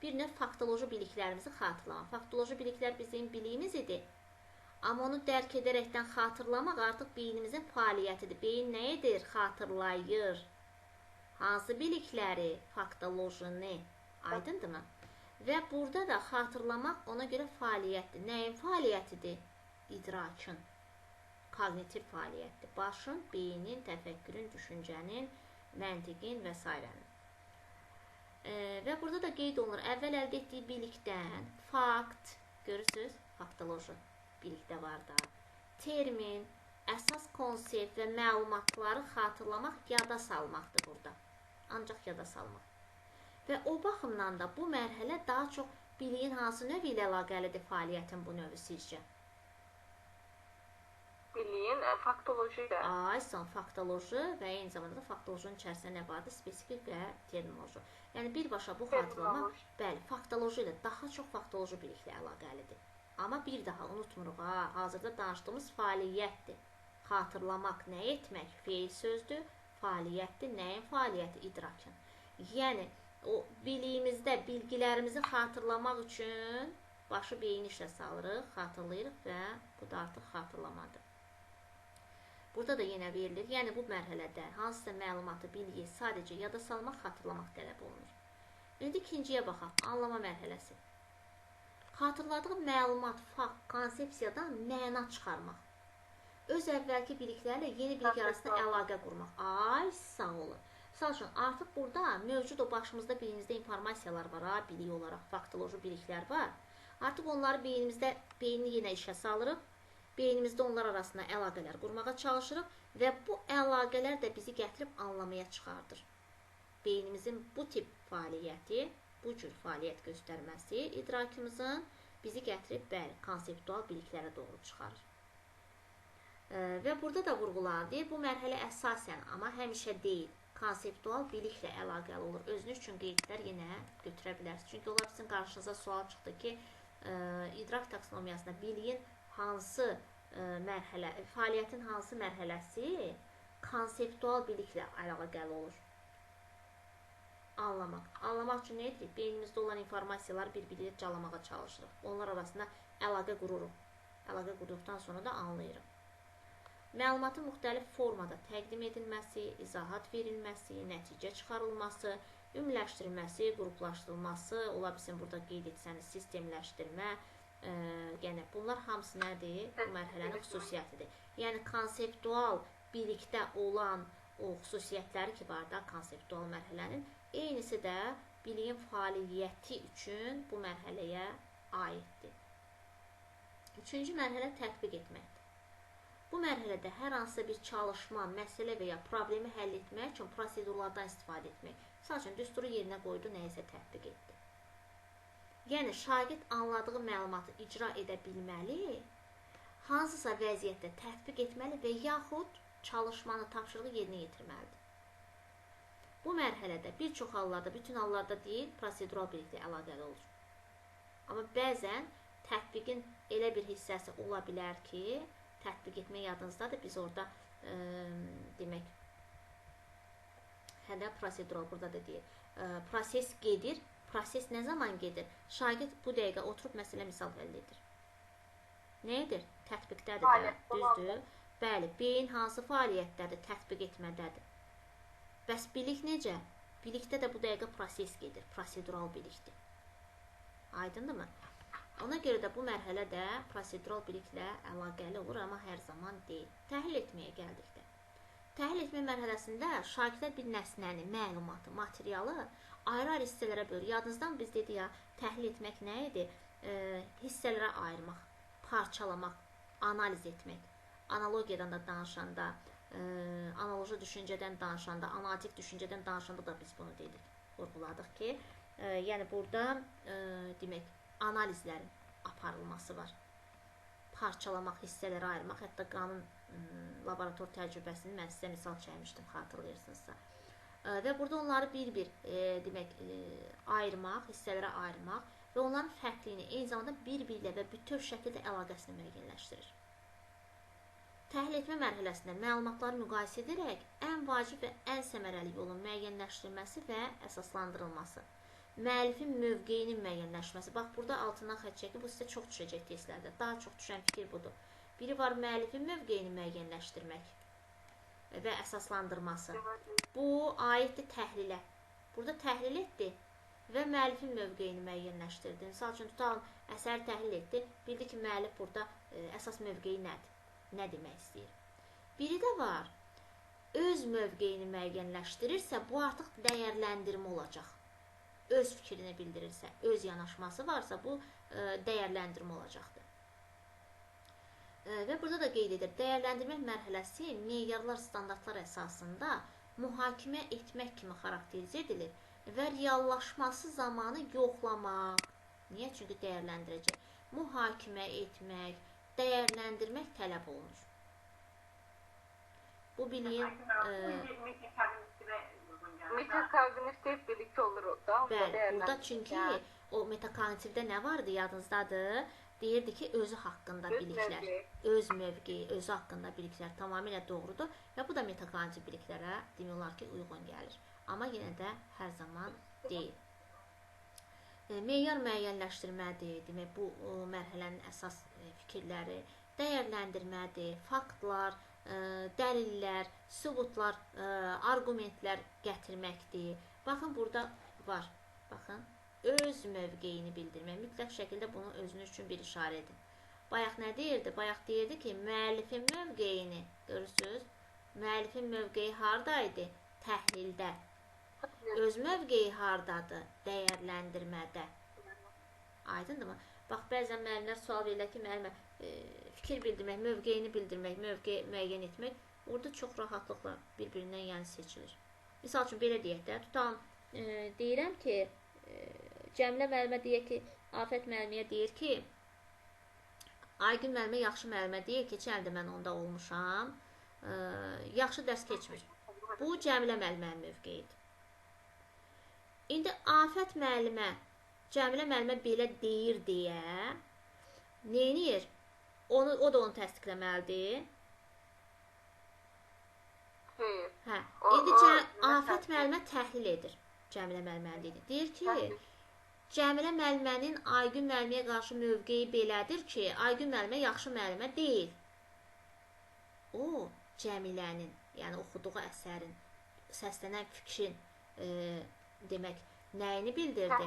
Speaker 1: Bir növ faktoloji biliklərimizi xatırlamaq. Faktoloji biliklər bizim biliyimiz idi. Amma onu dərk edərəkdən xatırlamaq artıq beynimizin fəaliyyətidir. Beyin nə edir? Xatırlayır. Hansı bilikləri? Faktolojini. Aydındırmı? Və burada da xatırlamaq ona görə fəaliyyətdir. Nəyin fəaliyyətidir? İdrakın. Kognitiv fəaliyyətdir. Başın, beynin, təfəkkürün, düşüncənin, məntiqin və s. Və burada da qeyd olunur, əvvəl əldə etdiyi bilikdən fakt, görürsünüz, faktoloji bilikdə var da, termin, əsas konsept və məlumatları xatırlamaq, yada salmaqdır burada. Ancaq yada salmaq. Və o baxımdan da bu mərhələ daha çox biliyin hansı növü ilə əlaqəlidir fəaliyyətin bu növü sizcə?
Speaker 2: Biliyin faktoloji də.
Speaker 1: Aysan, faktoloji və eyni zamanda da faktolojinin içərisində nə vardır? Spesifik və terminoloji. Yəni birbaşa bu xatırlamaq, bəli, faktoloji ilə daha çox faktoloji biliklə əlaqəlidir. Amma bir daha unutmuruq, hazırda danışdığımız fəaliyyətdir. Xatırlamaq nə etmək? Feil sözdür, fəaliyyətdir. Nəyin fəaliyyəti? İdrakın. Yəni o biliyimizdə bilgilərimizi xatırlamaq üçün başı beyin işlə salırıq, xatırlayırıq və bu da artıq xatırlamadır. Burada da yenə verilir. Yəni bu mərhələdə hansısa məlumatı, bilgiyi sadəcə yada salmaq, xatırlamaq tələb olunur. İndi ikinciyə baxaq. Anlama mərhələsi. Xatırladığı məlumat, fakt, konsepsiyadan məna çıxarmaq. Öz əvvəlki biliklərlə yeni bilik arasında əlaqə qurmaq. Ay, sağ olun. Misal üçün, artıq burada mövcud o başımızda, beynimizdə informasiyalar var, bilik olaraq, faktoloji biliklər var. Artıq onları beynimizdə, beynini yenə işə salırıq. Beynimizdə onlar arasında əlaqələr qurmağa çalışırıq və bu əlaqələr də bizi gətirib anlamaya çıxardır. Beynimizin bu tip fəaliyyəti, bu cür fəaliyyət göstərməsi idrakımızın bizi gətirib, bəli, konseptual biliklərə doğru çıxarır. Və burada da vurğulanır, bu mərhələ əsasən, amma həmişə deyil, konseptual biliklə əlaqəli olur. Özünüz üçün qeydlər yenə götürə bilərsiniz. Çünki olar sizin qarşınıza sual çıxdı ki, idrak taksonomiyasında biliyin hansı mərhələ, fəaliyyətin hansı mərhələsi konseptual biliklə əlaqəli olur? Anlamaq. Anlamaq üçün nə edirik? Beynimizdə olan informasiyaları bir-biri calamağa çalışırıq. Onlar arasında əlaqə qururuq. Əlaqə qurduqdan sonra da anlayırıq. Məlumatın müxtəlif formada təqdim edilməsi, izahat verilməsi, nəticə çıxarılması, ümumiləşdirilməsi, qruplaşdırılması, ola bilsin burada qeyd etsəniz, sistemləşdirmə, yəni bunlar hamısı nədir? Bu mərhələnin xüsusiyyətidir. Yəni konseptual bilikdə olan o xüsusiyyətləri ki var da konseptual mərhələnin, eynisi də biliyin fəaliyyəti üçün bu mərhələyə aiddir. Üçüncü mərhələ tətbiq etməkdir. Bu mərhələdə hər hansısa bir çalışma, məsələ və ya problemi həll etmək üçün prosedurlardan istifadə etmək. Misal üçün, düsturu yerinə qoydu, nəyisə tətbiq etdi. Yəni, şagird anladığı məlumatı icra edə bilməli, hansısa vəziyyətdə tətbiq etməli və yaxud çalışmanı, tapşırığı yerinə yetirməlidir. Bu mərhələdə bir çox hallarda, bütün hallarda deyil, prosedural biliklə əlaqəli olur. Amma bəzən tətbiqin elə bir hissəsi ola bilər ki, tətbiq etmək yadınızdadır. Biz orada demək, hələ prosedural burada da deyir. Proses gedir. Proses nə zaman gedir? Şagird bu dəqiqə oturub məsələ misal həll edir. Nə edir? Tətbiqdədir də, düzdür? Bəli, beyin hansı fəaliyyətdədir? Tətbiq etmədədir. Bəs bilik necə? Bilikdə də bu dəqiqə proses gedir. Prosedural bilikdir. Aydındırmı? Ona görə də bu mərhələ də prosedural biliklə əlaqəli olur, amma hər zaman deyil. Təhlil etməyə gəldikdə. Təhlil etmə mərhələsində şagirdlər bir nəsnəni, məlumatı, materialı ayrı-ayrı hissələrə bölür. Yadınızdan biz dedik ya, təhlil etmək nə idi? Hissələrə ayırmaq, parçalamaq, analiz etmək. Analogiyadan da danışanda, analoji düşüncədən danışanda, analitik düşüncədən danışanda da biz bunu dedik, vurğuladıq ki, yəni burada demək, analizlərin aparılması var. Parçalamaq, hissələrə ayırmaq, hətta qanun laborator təcrübəsini mən sizə misal çəkmişdim, xatırlayırsınızsa. Və burada onları bir-bir demək, ayırmaq, hissələrə ayırmaq və onların fərqliyini, eyni zamanda bir-birlə və bütöv şəkildə əlaqəsini müəyyənləşdirir. Təhlil etmə mərhələsində məlumatları müqayisə edərək ən vacib və ən səmərəli yolun müəyyənləşdirilməsi və əsaslandırılması. Müəllifin mövqeyinin müəyyənləşməsi. Bax, burada altından xətt çəkib, bu sizə çox düşəcək testlərdə. Daha çox düşən fikir budur. Biri var müəllifin mövqeyini müəyyənləşdirmək və əsaslandırması. Bu, aiddir təhlilə. Burada təhlil etdi və müəllifin mövqeyini müəyyənləşdirdi. Misal üçün, tutalım, əsəri təhlil etdi. Bildi ki, müəllif burada əsas mövqeyi nədir? Nə demək istəyir? Biri də var, öz mövqeyini müəyyənləşdirirsə, bu artıq dəyərləndirmə olacaq. Öz fikrini bildirirsə, öz yanaşması varsa, bu dəyərləndirmə olacaqdır. Və burada da qeyd edir, dəyərləndirmək mərhələsi meyarlar, standartlar əsasında mühakimə etmək kimi xarakterizə edilir və reallaşması zamanı yoxlamaq. Niyə? Çünki dəyərləndirəcək. Mühakimə etmək, dəyərləndirmək tələb olunur. Bu biliyin
Speaker 2: metakognitiv bilik olur orada.
Speaker 1: Bəli, burada çünki o metakognitivdə nə vardı, yadınızdadır? Deyirdi ki, özü haqqında biliklər, öz mövqeyi, özü haqqında biliklər tamamilə doğrudur və bu da metakognitiv biliklərə demək olar ki, uyğun gəlir. Amma yenə də hər zaman deyil. Meyar müəyyənləşdirmədir, demək, bu mərhələnin əsas fikirləri, dəyərləndirmədir, faktlar, dəlillər, sübutlar, arqumentlər gətirməkdir. Baxın, burada var. Baxın, öz mövqeyini bildirmək. Mütləq şəkildə bunu özünüz üçün bir işarə edin. Bayaq nə deyirdi? Bayaq deyirdi ki, müəllifin mövqeyini, görürsünüz, müəllifin mövqeyi haradaydı? Təhlildə. Öz mövqeyi haradadır? Dəyərləndirmədə. Aydındırmı? Bax, bəzən müəllimlər sual verirlər ki, müəllimə, fikir bildirmək, mövqeyini bildirmək, mövqeyi müəyyən etmək, orada çox rahatlıqla bir-birindən yəni seçilir. Misal üçün, belə deyək də, tutalım, deyirəm ki, Cəmilə müəllimə deyək ki, Afət müəlliməyə deyir ki, Aygün müəllimə yaxşı müəllimə deyir ki, keçən ildə mən onda olmuşam, yaxşı dərs keçmir. Bu, Cəmilə müəllimənin mövqeyidir. İndi Afət müəllimə, Cəmilə müəllimə belə deyir deyə, neyniyir? O da onu təsdiqləməlidir. Hə. İndi Afət müəllimə təhlil edir. Cəmilə müəllimənin deyir. Deyir ki, Cəmilə müəllimənin Aygün müəlliməyə qarşı mövqeyi belədir ki, Aygün müəllimə yaxşı müəllimə deyil. O, Cəmilənin, yəni oxuduğu əsərin, səslənən fikrin, demək, nəyini bildirdi?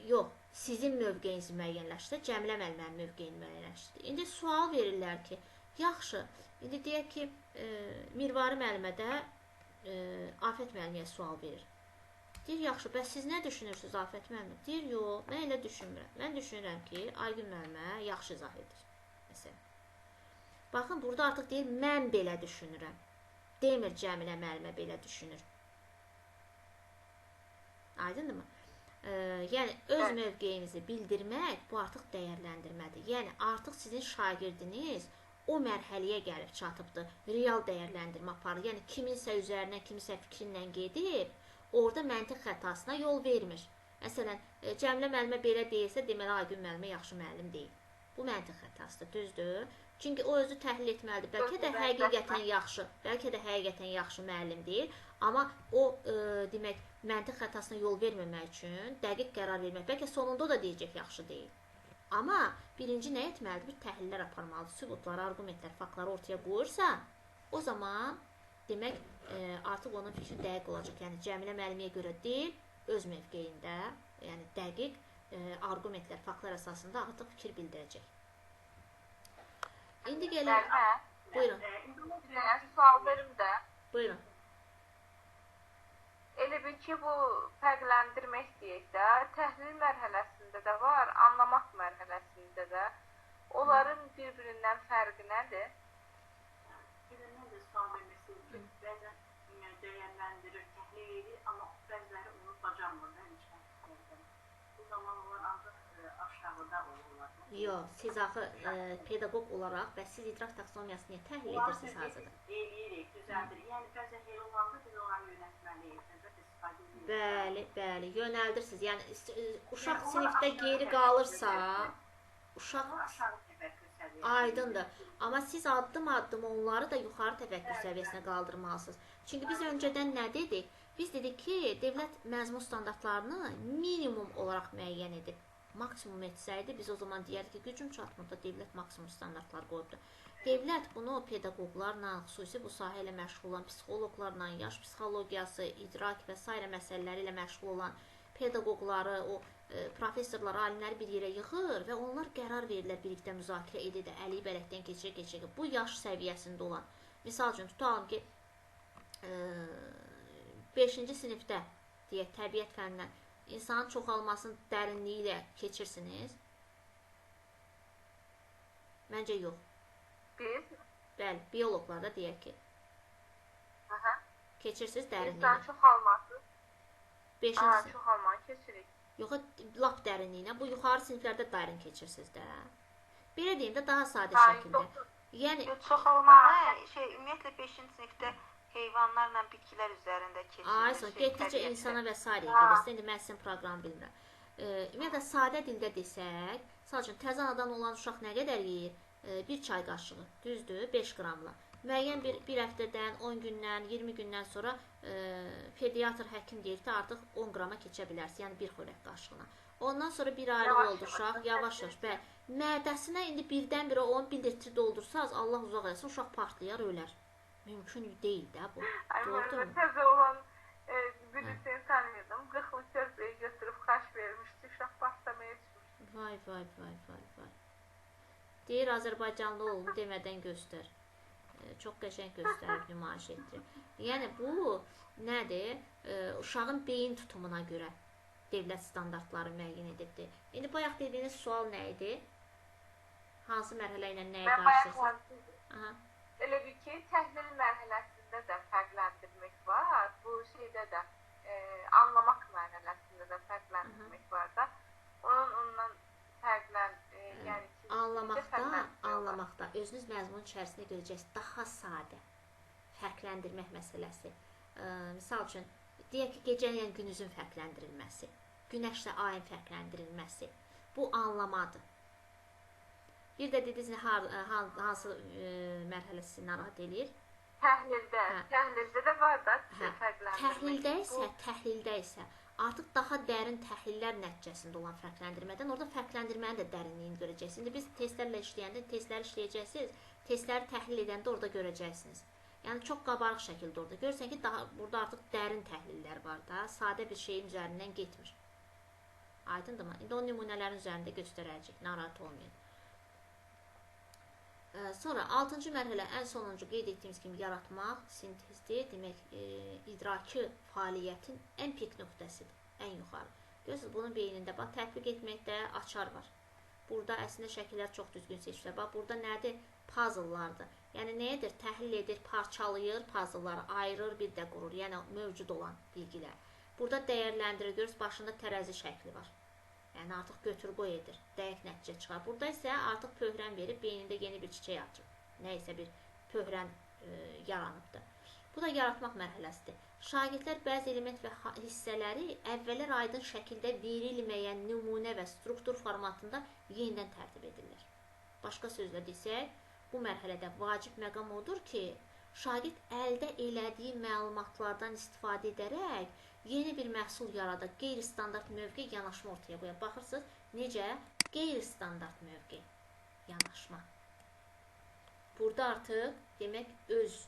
Speaker 1: Yox, sizin mövqeyinizi müəyyənləşdir, Cəmilə müəllimənin mövqeyini müəyyənləşdir. İndi sual verirlər ki, yaxşı, indi deyək ki, Mirvari müəllimə də Afət müəlliməyə sual verir. Deyir, yaxşı, bəs siz nə düşünürsünüz Afət müəllimə? Deyir, yox, mən elə düşünmürəm. Mən düşünürəm ki, Aygün müəllimə yaxşı izah edir. Məsələn. Baxın, burada artıq deyir, mən belə düşünürəm. Demir Cəmilə müəllimə belə düşünür. Aydındırmı? Yəni, öz mövqeyinizi bildirmək, bu artıq dəyərləndirmədir. Yəni, artıq sizin şagirdiniz o mərhələyə gəlib çatıbdır, real dəyərləndirmə aparır. Yəni, kiminsə üzərinə, kiminsə fikrindən gedib, orada məntiq xətasına yol vermir. Məsələn, Cəmilə müəllimə belə deyilsə, deməli, Aygün müəllimə yaxşı müəllim deyil. Bu məntiq xətasıdır, düzdür? Çünki o özü təhlil etməlidir. Bəlkə də həqiqətən yaxşı müəllim deyil, amma o, demək, məntiq xətasına yol verməmək üçün dəqiq qərar vermək. Bəlkə sonunda da deyəcək yaxşı deyil. Amma birinci nə etməlidir? Bir təhlillər aparmalıdır. Sübutları, argumentlər, faktları ortaya qoyursa, o zaman demək, artıq onun fikri dəqiq olacaq. Yəni, Cəmilə müəlliməyə görə deyil, öz mövqeyində, yəni dəqiq argumentlər, faktlar əsasında artıq fikir bildirəcək. İndi gəlin. Buyurun.
Speaker 2: Sual verim də.
Speaker 1: Buyurun.
Speaker 2: Elə bil ki, bu fərqləndirmək deyək də, təhlil mərhələsində də var, anlamaq mərhələsində də. Onların bir-birindən fərqi nədir?
Speaker 4: Nədir sual verməsi? Bəzən dəyərləndirir, təhlil edir, amma bəziləri onu bacarmır. Bu zaman onlar ancaq aşağıda olurlar.
Speaker 1: Yox, siz axı pedaqoq olaraq və siz idrak taksonomiyasını niyə təhlil edirsiniz hazırda?
Speaker 4: Eləyirik, düzəldirik. Yəni, bəzən elə olanda biz onları yönətməliyik.
Speaker 1: Bəli, yönəldirsiniz. Yəni, uşaq sinifdə geri qalırsa, uşaq aydındır. Amma siz addım-addım onları da yuxarı təfəkkür səviyyəsinə qaldırmalısınız. Çünki biz öncədən nə dedik? Biz dedik ki, dövlət məzmun standartlarını minimum olaraq müəyyən edib. Maksimum etsəydi, biz o zaman deyərdik ki, gücüm çatmırdı, dövlət maksimum standartlar qoyubdur. Devlət bunu pedaqoqlarla, xüsusi bu sahə ilə məşğul olan psixoloqlarla, yaş psixologiyası, idrak və s. məsələləri ilə məşğul olan pedaqoqları, o professorlar, alimləri bir yerə yığır və onlar qərar verirlər, birlikdə müzakirə edir də, əli bələkdən keçir. Bu yaş səviyyəsində olan. Misal üçün, tutalım ki, 5-ci sinifdə, deyək, təbiət fənnindən insanın çoxalmasının dərinliyi ilə keçirsiniz? Məncə yox.
Speaker 2: Biz?
Speaker 1: Bəli, bioloqlarda deyək ki. Keçirsiniz dərinliyi.
Speaker 2: İnsan çoxalması?
Speaker 1: 5-ci sinif.
Speaker 2: Çoxalmanı keçirik.
Speaker 1: Yox, lap dərinliyinə. Bu yuxarı siniflərdə dərin keçirsiniz də. Belə deyim də, daha sadə şəkildə. Yəni,
Speaker 3: çoxalmanı, ümumiyyətlə 5-ci sinifdə heyvanlarla bitkilər üzərində keçirir.
Speaker 1: Getdikcə insana və s. gedirsə, indi mən sizin proqramı bilmirəm. Ümumiyyətlə, sadə dildə desək, sadəcə təzə anadan olan uşaq nə qədər yeyir? Bir çay qaşığı, düzdür, 5 qramla. Müəyyən bir həftədən, 10 gündən, 20 gündən sonra pediatr həkim deyir ki, artıq 10 qrama keçə bilərsiniz, yəni bir xörək qaşığına. Ondan sonra bir aylıq oldu uşaq, yavaş-yavaş. Mədəsinə indi birdən-birə 1 litr doldursanız, Allah uzaq eləsin, uşaq partlayar, ölər. Mümkün deyil də bu.
Speaker 2: Doğrudur mu? Təzə olan birisini tanıyırdım, 40 litr götürüb xaş vermişdi, uşaq partlamaya çıxmışdı.
Speaker 1: Vay. Deyir, Azərbaycanlı olun, demədən göstər. Çox qəşəng göstərib, nümayiş etdirir. Yəni, bu nədir? Uşağın beyin tutumuna görə dövlət standartları müəyyən edibdir. İndi bayaq dediyiniz sual nə idi? Hansı mərhələ ilə nəyə qarşısınız?
Speaker 2: Elə bir ki, təhlil mərhələsində də fərqləndirmək var. Bu şeydə də, anlamaq mərhələsində də fərqləndirmək var da. Ondan fərqləndirmək,
Speaker 1: Anlamaqda özünüz məzmun içərisində görəcəksiniz daha sadə fərqləndirmək məsələsi. Misal üçün, deyək ki, gecənin günüzün fərqləndirilməsi, günəşlə ayın fərqləndirilməsi. Bu anlamadır. Bir də dediniz, hansı mərhələ sizi narahat eləyir?
Speaker 2: Təhlildə də var da fərqləndirmək.
Speaker 1: Təhlildə isə artıq daha dərin təhlillər nəticəsində olan fərqləndirmədən orada fərqləndirmənin də dərinliyini görəcəksiniz. İndi biz testlərlə işləyəndə testləri işləyəcəksiniz, testləri təhlil edəndə orada görəcəksiniz. Yəni çox qabarıq şəkildə orada. Görürsən ki, burada artıq dərin təhlillər var da, sadə bir şeyin üzərindən getmir. Aydındırmı? İndi o nümunələrin üzərində göstərəcək, narahat olmayın. Sonra 6-cı mərhələ ən sonuncu qeyd etdiyimiz kimi yaratmaq, sintezdir, demək, idraki fəaliyyətin ən pik nöqtəsidir, ən yuxarı. Görürsünüz, bunun beynində tətbiq etməkdə açar var. Burada əslində şəkillər çox düzgün seçilir. Bax, burada nədir? Puzzle-lardır. Yəni, nə edir? Təhlil edir, parçalayır, puzzle-ları ayırır, bir də qurur. Yəni, mövcud olan bilgilər. Burada dəyərləndirir, görürsünüz, başında tərəzi şəkli var. Yəni, artıq götür-qoy edir, dəqiq nəticə çıxar. Burada isə artıq pöhrən verib, beynində yeni bir çiçək açır. Nə isə bir pöhrən yaranıbdır. Bu da yaratmaq mərhələsidir. Şagirdlər bəzi element və hissələri əvvəllər aydın şəkildə verilməyən nümunə və struktur formatında yenidən tərtib edirlər. Başqa sözlə desək, bu mərhələdə vacib məqam odur ki, şagird əldə elədiyi məlumatlardan istifadə edərək yeni bir məhsul yarada, qeyri-standart mövqe yanaşma ortaya qoya. Baxırsınız, necə? Qeyri-standart mövqe yanaşma. Burada artıq, demək, öz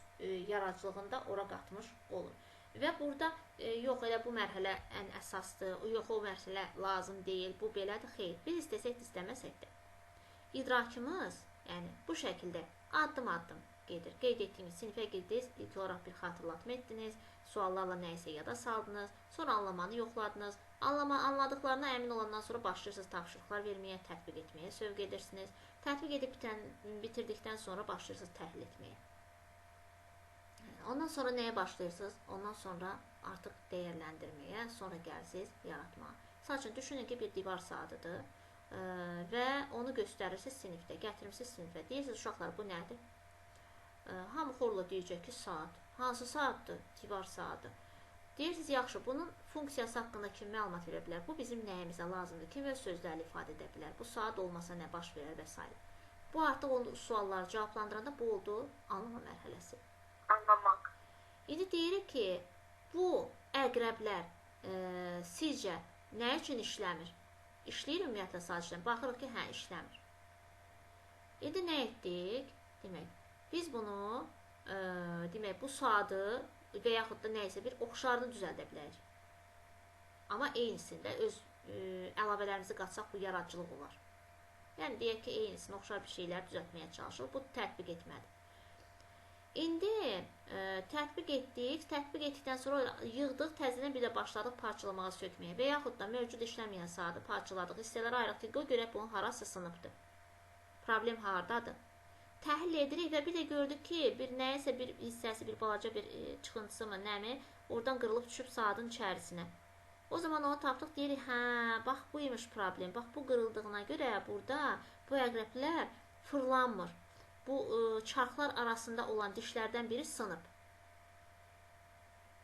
Speaker 1: yaradıcılığında ora qatmış olur. Və burada, yox, elə bu mərhələ ən əsasdır, yox, o mərhələ lazım deyil, bu belədir, xeyr. Biz istəsək də, istəməsək də. İdrakımız, yəni, bu şəkildə addım-addım gedir. Qeyd etdiyimiz sinifə girdiniz, ilk olaraq bir xatırlatma etdiniz, suallarla nə isə yada saldınız, sonra anlamanı yoxladınız, anladıqlarına əmin olandan sonra başlayırsınız tapşırıqlar verməyə, tətbiq etməyə sövq edirsiniz. Tətbiq edib bitirdikdən sonra başlayırsınız təhlil etməyə. Ondan sonra nəyə başlayırsınız? Ondan sonra artıq dəyərləndirməyə, sonra gəlirsiniz yaratmağa. Misal üçün, düşünün ki, bir divar saatıdır və onu göstərirsiniz sinifdə, gətirmişsiniz sinifə. Deyirsiniz, uşaqlar, bu nədir? Hamı xorla deyəcək ki, saat. Hansı saatdır? Divar saatı. Deyirsiniz, yaxşı, bunun funksiyası haqqında kim məlumat verə bilər? Bu bizim nəyimizə lazımdır? Kim öz sözlərlə ifadə edə bilər? Bu saat olmasa nə baş verər və s. Bu artıq o sualları cavablandıranda bu oldu anlama mərhələsi.
Speaker 2: Anlamaq.
Speaker 1: İndi deyirik ki, bu əqrəblər sizcə nə üçün işləmir? İşləyir ümumiyyətlə saat? Baxırıq ki, hə, işləmir. İndi nə etdik? Demək, biz bunu, demək, bu saatı və yaxud da nə isə bir oxşarını düzəldə bilərik. Amma eynisində öz əlavələrimizi qatsaq bu yaradıcılıq olar. Yəni, deyək ki, eynisini oxşar bir şeylər düzəltməyə çalışır. Bu tətbiq etmədir. İndi tətbiq etdik, tətbiq etdikdən sonra yığdıq, təzədən bir də başladıq parçalamağa sökməyə və yaxud da mövcud işləməyən saatı parçaladıq, hissələrə ayırıq, görək bunun harası sınıbdır. Problem haradadır? Təhlil edirik və bir də gördük ki, bir nəyisə bir hissəsi, bir balaca bir çıxıntısı mı, nəmi, oradan qırılıb düşüb saatın içərisinə. O zaman onu tapdıq, deyirik, hə, bax, bu imiş problem, bax, bu qırıldığına görə burada bu əqrəblər fırlanmır. Bu çarxlar arasında olan dişlərdən biri sınıb.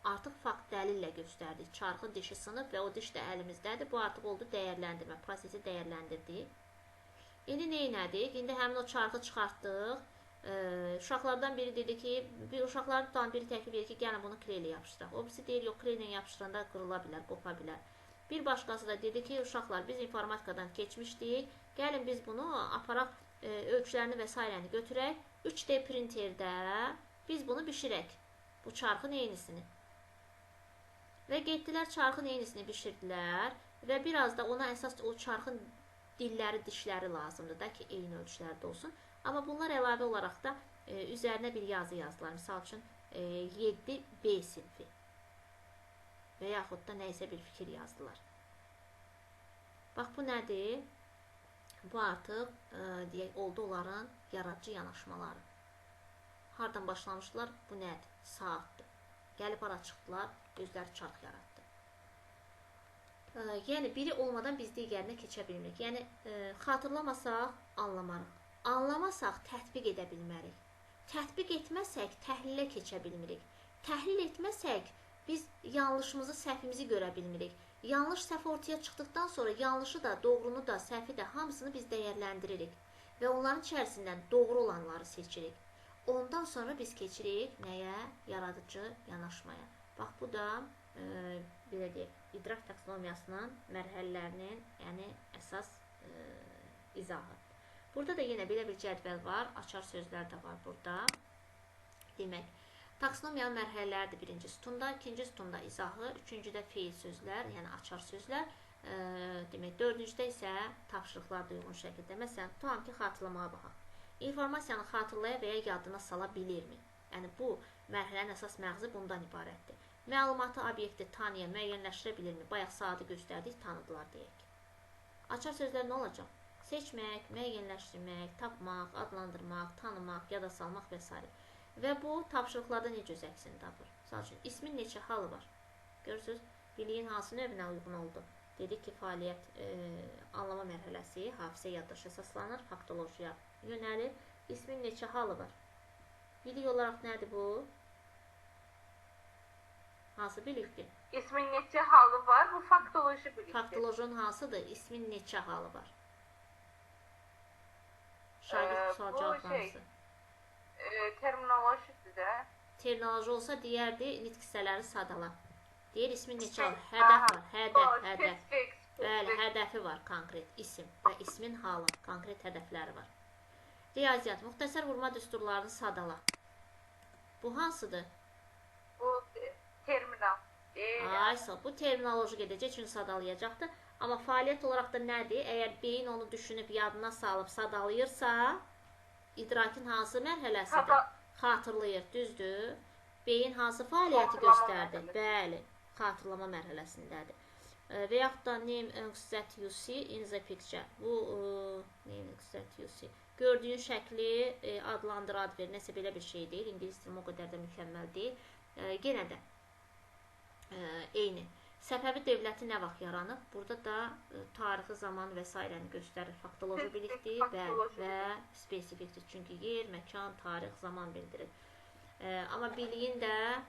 Speaker 1: Artıq fakt dəlillə göstərdik. Çarxın dişi sınıb və o diş də əlimizdədir. Bu artıq oldu dəyərləndirmə. Prosesi dəyərləndirdik. İndi nə elədik? İndi həmin o çarxı çıxartdıq. Uşaqlardan biri dedi ki, uşaqlardan biri təklif edir ki, gəlin bunu kley ilə yapışdıraq. O birisi deyir, yox, kley ilə yapışdıranda qırıla bilər, qopa bilər. Bir başqası da dedi ki, uşaqlar, biz informatikadan keçmişdik. Gəlin biz bunu aparaq, ölçülərini və s. götürək, 3D printerdə biz bunu bişirək, bu çarxın eynisini. Və getdilər, çarxın eynisini bişirdilər və biraz da ona əsas o çarxın dilləri, dişləri lazımdır da ki, eyni ölçülərdə olsun. Amma bunlar əlavə olaraq da üzərinə bir yazı yazdılar. Misal üçün, 7B sinfi və yaxud da nə isə bir fikir yazdılar. Bax, bu nədir? Bu artıq, deyək, oldu onların yaradıcı yanaşmaları. Hardan başlamışdılar? Bu nədir? Saatdır. Gəlib ara çıxdılar, özləri çarx yaratdı. Yəni, biri olmadan biz digərinə keçə bilmirik. Yəni, xatırlamasaq, anlamarıq. Anlamasaq, tətbiq edə bilmərik. Tətbiq etməsək, təhlilə keçə bilmirik. Təhlil etməsək, biz yanlışımızı, səhvimizi görə bilmirik. Yanlış səhv ortaya çıxdıqdan sonra yanlışı da, doğrunu da, səhvi də hamısını biz dəyərləndiririk və onların içərisindən doğru olanları seçirik. Ondan sonra biz keçirik nəyə? Yaradıcı yanaşmaya. Bax, bu da belə deyək, idrak taksonomiyasının mərhələlərinin, yəni əsas izahı. Burada da yenə belə bir cədvəl var, açar sözlər də var burada. Demək, taksonomiyanın mərhələləri də birinci sütunda, ikinci sütunda izahı, üçüncüdə feil sözlər, yəni açar sözlər, demək, dördüncüdə isə tapşırıqlar da uyğun şəkildə. Məsələn, tutam ki, xatırlamağa baxaq. İnformasiyanı xatırlaya və ya yadına sala bilirmi? Yəni, bu mərhələnin əsas məğzi bundan ibarətdir. Məlumatı, obyekti tanıya, müəyyənləşdirə bilirmi? Bayaq saatı göstərdik, tanıdılar deyək. Açar sözlər nə olacaq? seçmək, müəyyənləşdirmək, tapmaq, adlandırmaq, tanımaq, yada salmaq və s. Və bu tapşırıqlarda necə öz əksini tapır? Misal üçün, ismin neçə halı var? Görürsünüz, biliyin hansı növünə uyğun oldu? Dedik ki, fəaliyyət anlama mərhələsi hafizə yaddaşa əsaslanır, faktolojiya yönəlir. İsmin neçə halı var? Bilik olaraq nədir bu? Hansı bilikdir?
Speaker 2: İsmin neçə halı var? Bu faktoloji bilikdir.
Speaker 1: Faktolojinin hansıdır? İsmin neçə halı var? Şagird sual cavablaması.
Speaker 2: Terminolojidir də.
Speaker 1: Terminoloji olsa deyərdi, nitq hissələri sadala. Deyir, ismin neçə halı? Hədəf var. Hədəf. Bəli, hədəfi var konkret isim və ismin halı, konkret hədəfləri var. Riyaziyyat, müxtəsər vurma düsturlarını sadala. Bu hansıdır?
Speaker 2: Bu terminal.
Speaker 1: Aysa, bu terminoloji gedəcək, çünki sadalayacaqdır. Amma fəaliyyət olaraq da nədir? Əgər beyin onu düşünüb, yadına salıb sadalayırsa, idrakin hansı mərhələsidir? Xatırlayır, düzdür. Beyin hansı fəaliyyəti göstərdi? Bəli, xatırlama mərhələsindədir. Və yaxud da name and that you see in the picture. Bu name and that you see. Gördüyün şəkli adlandır, ad ver. Nəsə belə bir şey deyil. İngilis dilim o qədər də mükəmməl deyil. Yenə də eyni. Səfəvi dövləti nə vaxt yaranıb? Burada da tarixi, zaman və s. göstərir. Faktoloji bilikdir və spesifikdir. Çünki yer, məkan, tarix, zaman bildirir. Amma biliyin də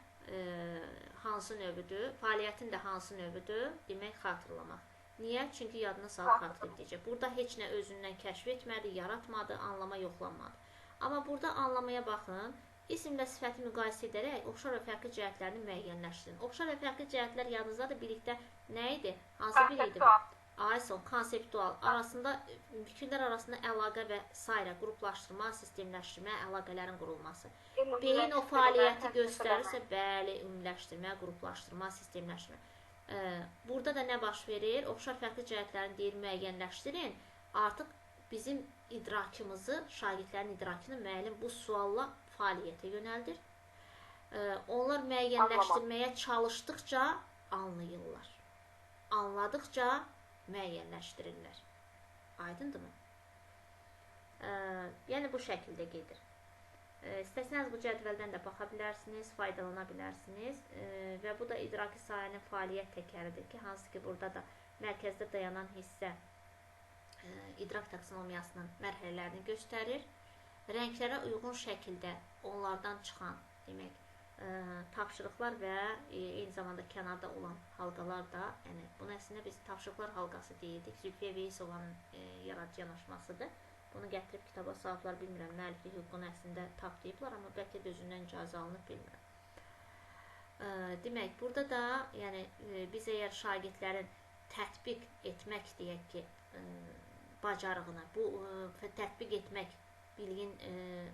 Speaker 1: hansı növüdür? Fəaliyyətin də hansı növüdür? Demək, xatırlamaq. Niyə? Çünki yadına salıb xatırlayıb deyəcək. Burada heç nə özündən kəşf etmədi, yaratmadı, anlama yoxlanmadı. Amma burada anlamaya baxın. İsimlə sifəti müqayisə edərək oxşar və fərqli cəhətlərini müəyyənləşdirin. Oxşar və fərqli cəhətlər yadınızdadır, bilikdə nə idi? Hansı bilikdir? Ayson, konseptual. Fikirlər arasında əlaqə və s. qruplaşdırma, sistemləşdirmə, əlaqələrin qurulması. Beyin o fəaliyyəti göstərirsə, bəli, ümumiləşdirmə, qruplaşdırma, sistemləşdirmə. Burada da nə baş verir? Oxşar fərqli cəhətlərini deyir, müəyyənləşdirin. Artıq bizim idrakımızı, şagirdlərin idrakını müəllim bu sualla fəaliyyətə yönəldir. Onlar müəyyənləşdirməyə çalışdıqca anlayırlar. Anladıqca müəyyənləşdirirlər. Aydındırmı? Yəni bu şəkildə gedir. İstəsəniz bu cədvəldən də baxa bilərsiniz, faydalana bilərsiniz və bu da idraki sahənin fəaliyyət təkəridir ki, hansı ki burada da mərkəzdə dayanan hissə idrak taksonomiyasının mərhələlərini göstərir. Rənglərə uyğun şəkildə onlardan çıxan demək, tapşırıqlar və eyni zamanda kənarda olan halqalar da, yəni bunu əslində biz tapşırıqlar halqası deyildik. Zülfiyə Veysovanın yaradıcı yanaşmasıdır. Bunu gətirib kitaba salıblar, bilmirəm, müəlliflik hüququnu əslində tap deyiblər, amma bəlkə də özündən icazə alınıb, bilmirəm. Demək, burada da yəni, biz əgər şagirdlərin tətbiq etmək deyək ki, bacarığını, bu tətbiq etmək, biliyin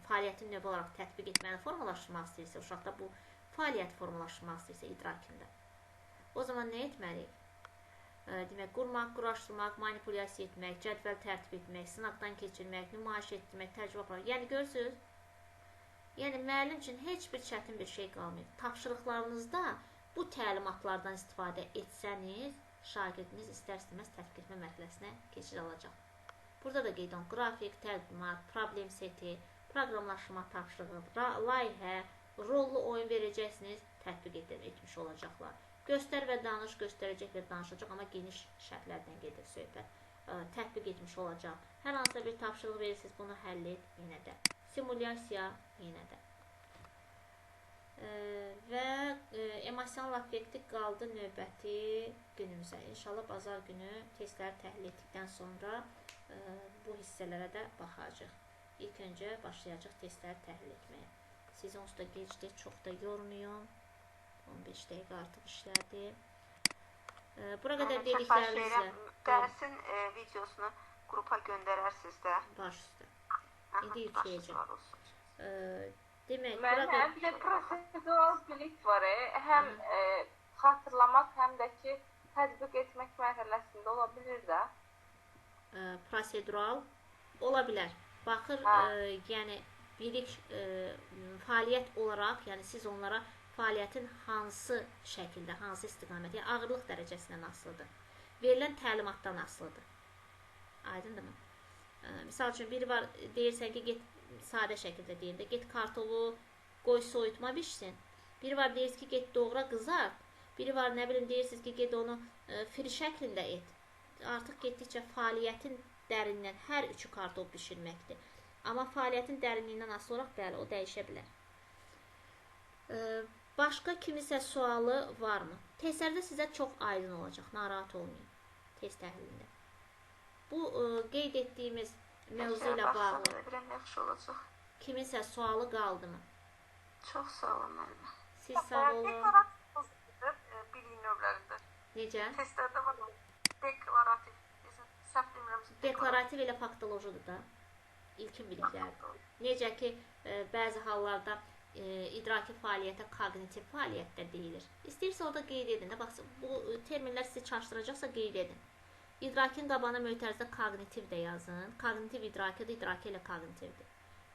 Speaker 1: fəaliyyətin növü olaraq tətbiq etməni formalaşdırmaq istəyirsə, uşaqda bu fəaliyyət formalaşdırmaq istəyirsə idrakində, o zaman nə etməliyik? Demək, qurmaq, quraşdırmaq, manipulyasiya etmək, cədvəl tərtib etmək, sınaqdan keçirmək, nümayiş etdirmək, təcrübə aparmaq. Yəni, görürsünüz? Yəni, müəllim üçün heç bir çətin bir şey qalmayıb. Tapşırıqlarınızda bu təlimatlardan istifadə etsəniz, şagirdiniz istər-istəməz tətbiq etmə mərhələsinə keçid alacaq. Burada da qeyd olun, qrafik, təqdimat, problem seti, proqramlaşdırma tapşırığı, layihə, rollu oyun verəcəksiniz, tətbiq etmiş olacaqlar. Göstər və danış, göstərəcək və danışacaq, amma geniş şərtlərdən gedir söhbət. Tətbiq etmiş olacaq. Hər hansısa bir tapşırıq verirsiniz, bunu həll et, yenə də. Simulyasiya, yenə də. Və emosional affektiv qaldı növbəti günümüzə. İnşallah bazar günü testləri təhlil etdikdən sonra bu hissələrə də baxacaq. İlk öncə başlayacaq testləri təhlil etməyə. Sizin usta gecdir, çox da yormayın. 15 dəqiqə artıq işlədi. Bura qədər dediklərinizlə
Speaker 3: dərsin videosunu qrupa göndərərsiniz də.
Speaker 1: Baş üstə. İndi yükləyəcəm. Demək,
Speaker 2: Mənim bir də prosedural bilik var. Həm xatırlamaq, həm də ki, tətbiq etmək mərhələsində ola bilir də.
Speaker 1: Prosedural ola bilər. Baxır, yəni bilik fəaliyyət olaraq, yəni siz onlara fəaliyyətin hansı şəkildə, hansı istiqamət, yəni ağırlıq dərəcəsindən asılıdır. Verilən təlimatdan asılıdır. Aydındırmı? Misal üçün biri var deyirsən ki, get sadə şəkildə deyir də, get kartofu qoy soyutma bişsin. Biri var deyirsiniz ki, get doğra qızart. Biri var nə bilim deyirsiniz ki, get onu fri şəklində et. Artıq getdikcə fəaliyyətin dərindən hər üçü kartof bişirməkdir. Amma fəaliyyətin dərinliyindən asılı olaraq bəli, o dəyişə bilər. Başqa kimisə sualı varmı? Testlərdə sizə çox aydın olacaq, narahat olmayın test təhlilində. Bu qeyd etdiyimiz mövzu ilə bağlı
Speaker 3: Biləm, yaxşı olacaq.
Speaker 1: kiminsə sualı qaldımı?
Speaker 3: Çox sağ olun müəllimə.
Speaker 1: Siz sağ olun.
Speaker 2: Deklarativ biliyin növlərində.
Speaker 1: Necə?
Speaker 2: Testlərdə var deklarativ. Səhv demirəmsə.
Speaker 1: Deklarativ ilə faktolojidir da. İlkin biliklərdir. Necə ki, bəzi hallarda idraki fəaliyyətə kognitiv fəaliyyət də deyilir. İstəyirsə orada qeyd edin. Bax, bu terminlər sizi çaşdıracaqsa qeyd edin. İdrakin qabağına mötərizdə kognitiv də yazın. Kognitiv idrakidir, idraki ilə kognitivdir.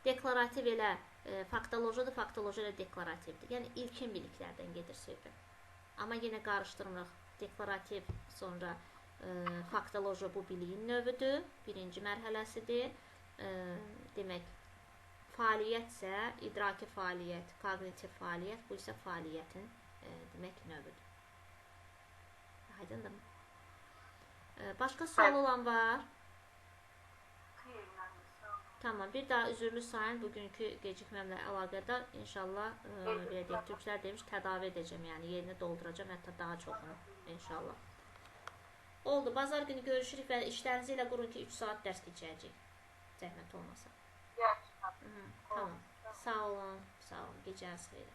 Speaker 1: Deklarativ ilə faktolojidir, faktoloji ilə deklarativdir. Yəni ilkin biliklərdən gedir söhbət. Amma yenə qarışdırmırıq. Deklarativ, sonra faktoloji bu biliyin növüdür. Birinci mərhələsidir. Demək, fəaliyyət isə idraki fəaliyyət, kognitiv fəaliyyət, bu isə fəaliyyətin demək növüdür. Aydındır mı? Başqa sual olan var?
Speaker 4: Xeyr, müəllimə, sağ olun.
Speaker 1: Tamam, bir daha üzürlü sayın bugünkü gecikməmlə əlaqədar inşallah belə deyək, türklər demiş tədavi edəcəm, yəni yerini dolduracam, hətta daha çoxunu inşallah. Oldu, bazar günü görüşürük və işlərinizi ilə qurun ki 3 saat dərs keçəcəyik. Zəhmət olmasa.
Speaker 2: Yaxşı.
Speaker 1: Tamam, sağ olun, gecəniz xeyir.